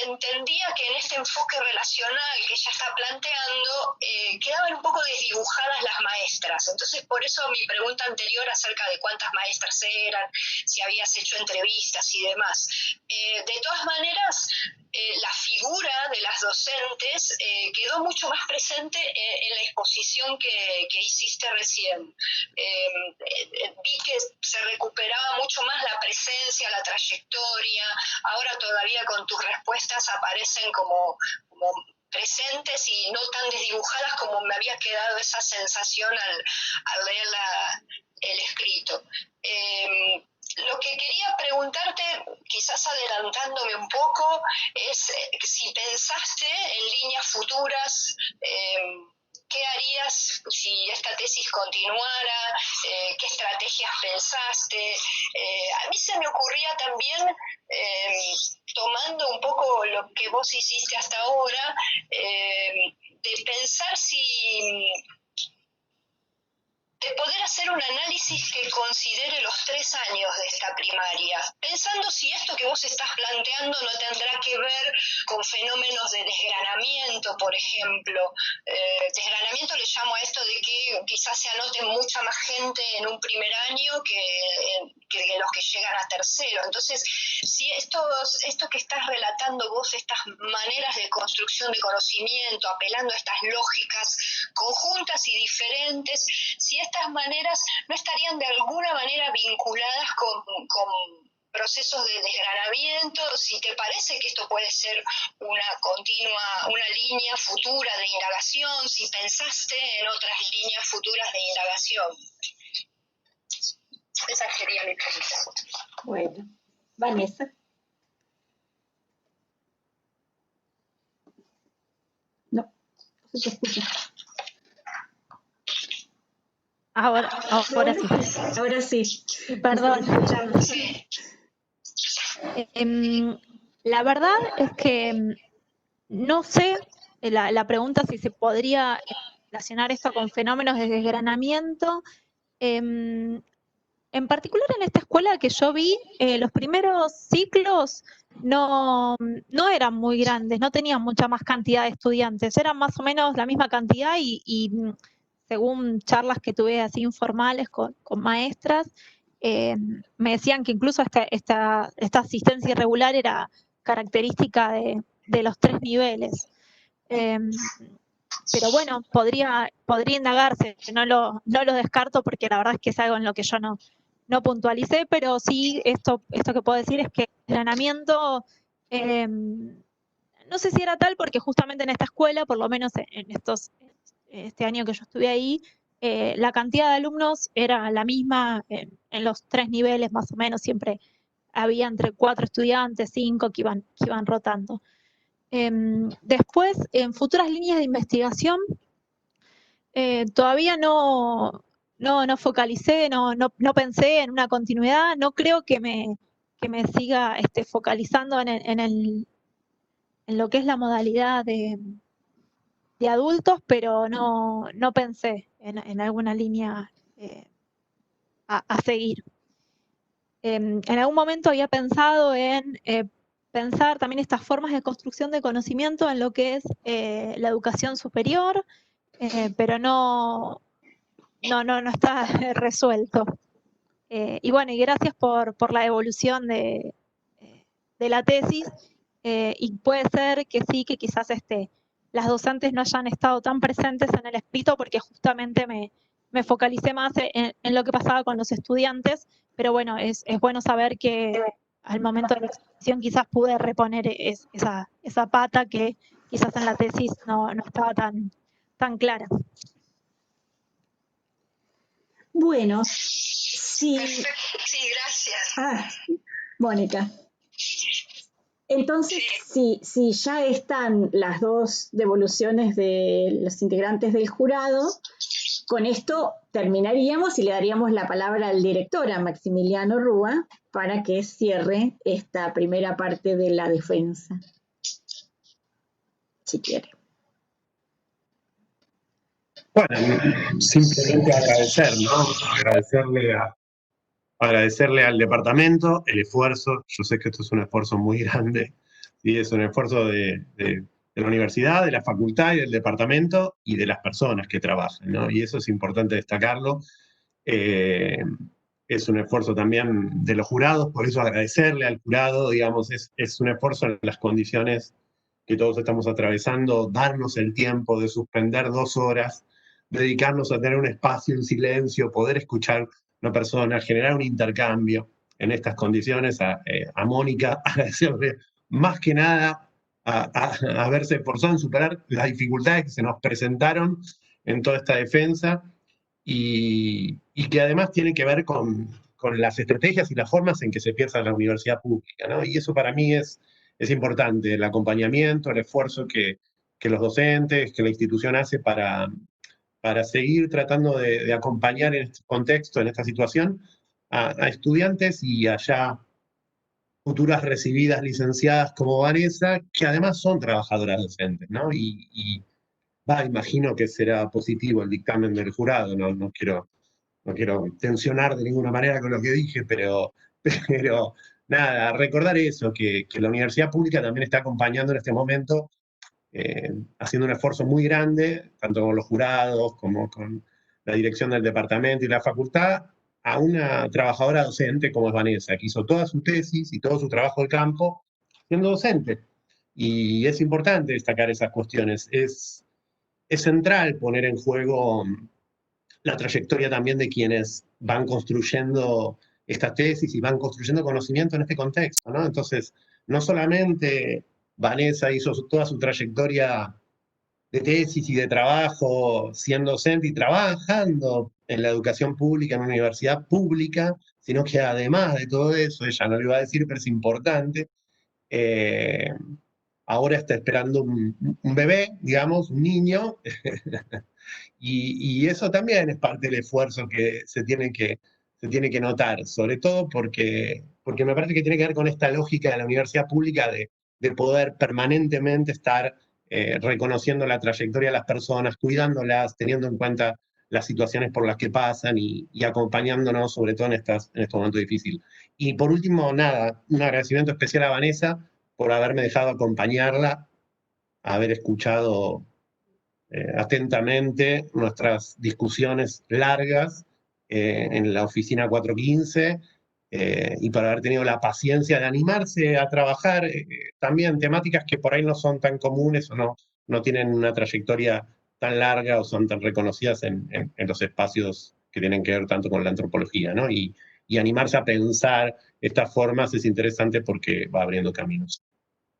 Speaker 3: entendía que en este enfoque relacional que ella está planteando quedaban un poco desdibujadas las maestras. Entonces, por eso mi pregunta anterior acerca de cuántas maestras eran, si habías hecho entrevistas y demás. De todas maneras, la figura de las docentes quedó mucho más presente en la exposición que hiciste recién. Vi que se recuperaba mucho más la presencia, la trayectoria. Ahora todavía con tus respuestas aparecen como presentes y no tan desdibujadas como me había quedado esa sensación al leer el escrito. Lo que quería preguntarte, quizás adelantándome un poco, es si pensaste en líneas futuras, ¿qué harías si esta tesis continuara? ¿Qué estrategias pensaste? A mí se me ocurría también, tomando un poco lo que vos hiciste hasta ahora, de pensar de poder hacer un análisis que considere los 3 años de esta primaria, pensando si esto que vos estás planteando no tendrá que ver con fenómenos de desgranamiento, por ejemplo. Desgranamiento le llamo a esto de que quizás se anoten mucha más gente en un primer año que los que llegan a tercero. Entonces, si esto que estás relatando vos, estas maneras de construcción de conocimiento, apelando a estas lógicas conjuntas y diferentes, si estas maneras no estarían de alguna manera vinculadas con procesos de desgranamiento, si te parece que esto puede ser una línea futura de indagación, si pensaste en otras líneas futuras de indagación. Esa sería mi pregunta.
Speaker 1: Bueno, Vanessa. No se te escucha.
Speaker 2: Ahora sí.
Speaker 1: Ahora sí.
Speaker 2: Perdón.
Speaker 3: Sí.
Speaker 2: La verdad es que no sé, la pregunta si se podría relacionar esto con fenómenos de desgranamiento. En particular en esta escuela que yo vi, los primeros ciclos no eran muy grandes, no tenían mucha más cantidad de estudiantes, eran más o menos la misma cantidad y según charlas que tuve así informales con maestras, me decían que incluso esta asistencia irregular era característica de los 3 niveles. Pero bueno, podría indagarse, no lo descarto porque la verdad es que es algo en lo que yo no puntualicé, pero sí esto que puedo decir es que el entrenamiento, no sé si era tal porque justamente en esta escuela, por lo menos este año que yo estuve ahí, la cantidad de alumnos era la misma en los 3 niveles más o menos, siempre había entre 4 estudiantes, 5 que iban rotando. Después, en futuras líneas de investigación, todavía no focalicé, no pensé en una continuidad, no creo que me siga focalizando en lo que es la modalidad de adultos, pero no pensé en alguna línea a seguir. En algún momento había pensado en pensar también estas formas de construcción de conocimiento en lo que es la educación superior, pero no está resuelto. Y bueno, y gracias por la evolución de la tesis, y puede ser que sí, que quizás las docentes no hayan estado tan presentes en el escrito porque justamente me focalicé más en lo que pasaba con los estudiantes, pero bueno, es bueno saber que al momento de la exposición quizás pude reponer esa pata que quizás en la tesis no estaba tan clara.
Speaker 1: Bueno, sí.
Speaker 3: Perfecto. Sí, gracias.
Speaker 1: Mónica. Entonces, si ya están las dos devoluciones de los integrantes del jurado, con esto terminaríamos y le daríamos la palabra al director, a Maximiliano Rúa, para que cierre esta primera parte de la defensa, si quiere.
Speaker 5: Bueno, simplemente agradecer, ¿no? Agradecerle al departamento el esfuerzo. Yo sé que esto es un esfuerzo muy grande, y es un esfuerzo de la universidad, de la facultad y del departamento y de las personas que trabajan, ¿no? Y eso es importante destacarlo. Es un esfuerzo también de los jurados, por eso agradecerle al jurado, digamos, es un esfuerzo en las condiciones que todos estamos atravesando, darnos el tiempo de suspender 2 horas, dedicarnos a tener un espacio en silencio, poder escuchar una persona, generar un intercambio en estas condiciones. A Mónica, agradecerle más que nada a haberse esforzado en superar las dificultades que se nos presentaron en toda esta defensa y que además tiene que ver con las estrategias y las formas en que se piensa la universidad pública, ¿no? Y eso para mí es importante, el acompañamiento, el esfuerzo que los docentes, que la institución hace para seguir tratando de acompañar en este contexto, en esta situación, a estudiantes y allá futuras recibidas licenciadas como Vanessa, que además son trabajadoras docentes, ¿no? Imagino que será positivo el dictamen del jurado, no quiero tensionar de ninguna manera con lo que dije, pero nada, recordar eso, que la universidad pública también está acompañando en este momento, haciendo un esfuerzo muy grande, tanto con los jurados como con la dirección del departamento y la facultad, a una trabajadora docente como es Vanessa, que hizo toda su tesis y todo su trabajo de campo siendo docente. Y es importante destacar esas cuestiones. Es central poner en juego la trayectoria también de quienes van construyendo esta tesis y van construyendo conocimiento en este contexto, ¿no? Entonces, no solamente Vanessa hizo toda su trayectoria de tesis y de trabajo siendo docente y trabajando en la educación pública, en una universidad pública, sino que además de todo eso, ella no lo iba a decir, pero es importante, ahora está esperando un bebé, digamos, un niño, y eso también es parte del esfuerzo que se tiene que notar, sobre todo porque me parece que tiene que ver con esta lógica de la universidad pública de poder permanentemente estar reconociendo la trayectoria de las personas, cuidándolas, teniendo en cuenta las situaciones por las que pasan y acompañándonos, sobre todo en estos momentos difíciles. Y por último, nada, un agradecimiento especial a Vanessa por haberme dejado acompañarla, haber escuchado atentamente nuestras discusiones largas en la oficina 415 y por haber tenido la paciencia de animarse a trabajar también temáticas que por ahí no son tan comunes o no tienen una trayectoria tan larga o son tan reconocidas en los espacios que tienen que ver tanto con la antropología, ¿no? Y animarse a pensar estas formas es interesante porque va abriendo caminos.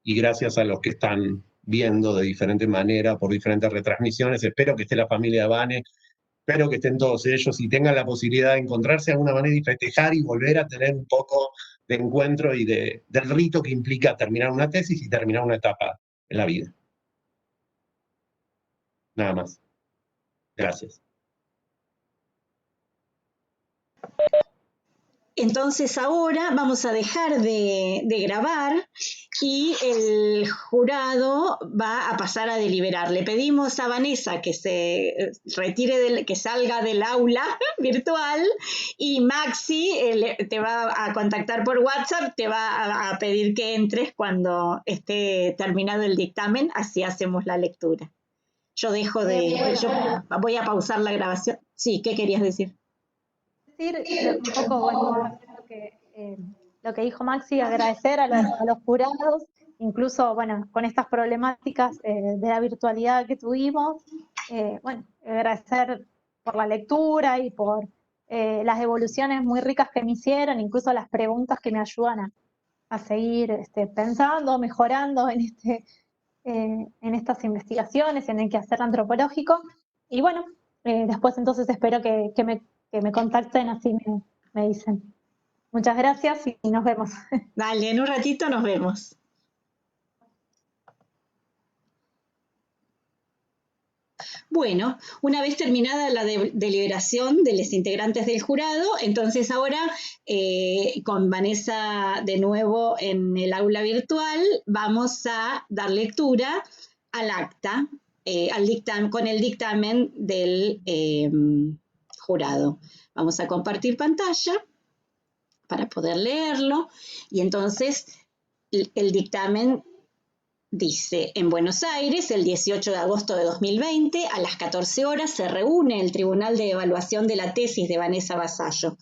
Speaker 5: Y gracias a los que están viendo de diferente manera, por diferentes retransmisiones. Espero que esté la familia de Vane, espero que estén todos ellos y tengan la posibilidad de encontrarse de alguna manera y festejar y volver a tener un poco de encuentro y del rito que implica terminar una tesis y terminar una etapa en la vida. Nada más. Gracias.
Speaker 1: Entonces ahora vamos a dejar de grabar y el jurado va a pasar a deliberar. Le pedimos a Vanessa que se retire, que salga del aula virtual y Maxi te va a contactar por WhatsApp, te va a pedir que entres cuando esté terminado el dictamen, así hacemos la lectura. Yo voy a pausar la grabación. Sí, ¿qué querías decir?
Speaker 2: Un poco, bueno, lo que dijo Maxi, agradecer a los jurados, incluso, bueno, con estas problemáticas de la virtualidad que tuvimos, bueno, agradecer por la lectura y por las devoluciones muy ricas que me hicieron, incluso las preguntas que me ayudan a seguir pensando, mejorando en estas investigaciones, en el quehacer antropológico, y bueno, después entonces espero que me contacten, así me dicen. Muchas gracias y nos vemos.
Speaker 1: Dale, en un ratito nos vemos. Bueno, una vez terminada la deliberación de los integrantes del jurado, entonces ahora con Vanessa de nuevo en el aula virtual vamos a dar lectura al acta, con el dictamen del jurado. Vamos a compartir pantalla para poder leerlo y entonces el dictamen dice: en Buenos Aires, el 18 de agosto de 2020, a las 14 horas, se reúne el Tribunal de Evaluación de la Tesis de Vanessa Vasallo.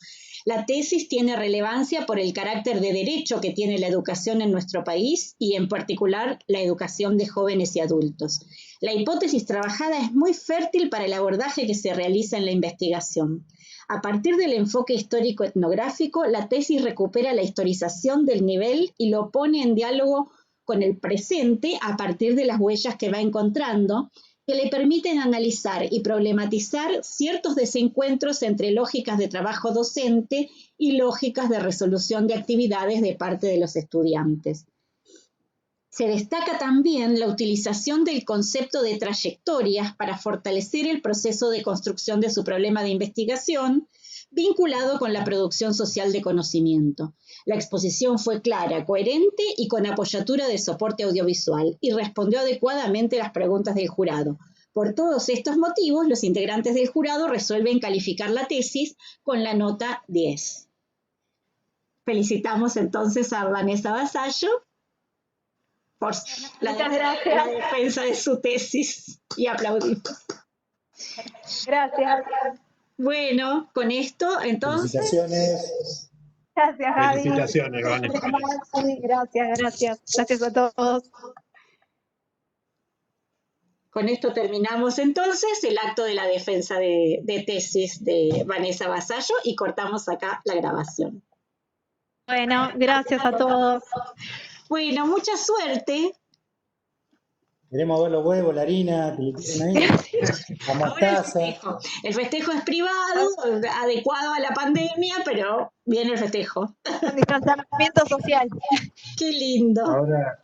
Speaker 1: La tesis tiene relevancia por el carácter de derecho que tiene la educación en nuestro país y, en particular, la educación de jóvenes y adultos. La hipótesis trabajada es muy fértil para el abordaje que se realiza en la investigación. A partir del enfoque histórico-etnográfico, la tesis recupera la historización del nivel y lo pone en diálogo con el presente a partir de las huellas que va encontrando, que le permiten analizar y problematizar ciertos desencuentros entre lógicas de trabajo docente y lógicas de resolución de actividades de parte de los estudiantes. Se destaca también la utilización del concepto de trayectorias para fortalecer el proceso de construcción de su problema de investigación, vinculado con la producción social de conocimiento. La exposición fue clara, coherente y con apoyatura de soporte audiovisual y respondió adecuadamente a las preguntas del jurado. Por todos estos motivos, los integrantes del jurado resuelven calificar la tesis con la nota 10. Felicitamos entonces a Vanessa Vasallo por la defensa de su tesis y aplaudimos.
Speaker 2: Gracias.
Speaker 1: Bueno, con esto entonces...
Speaker 4: Felicitaciones.
Speaker 2: Gracias, Gaby.
Speaker 5: Felicitaciones, Vanessa.
Speaker 2: Gracias. Gracias a todos.
Speaker 1: Con esto terminamos entonces el acto de la defensa de tesis de Vanessa Vasallo y cortamos acá la grabación.
Speaker 2: Bueno, gracias a todos.
Speaker 1: Bueno, mucha suerte.
Speaker 4: Queremos ver los huevos, la harina, que le tienen ahí, la mostaza.
Speaker 1: El festejo es privado, adecuado a la pandemia, pero viene el festejo.
Speaker 2: Con distanciamiento social.
Speaker 1: Qué lindo.
Speaker 5: Ahora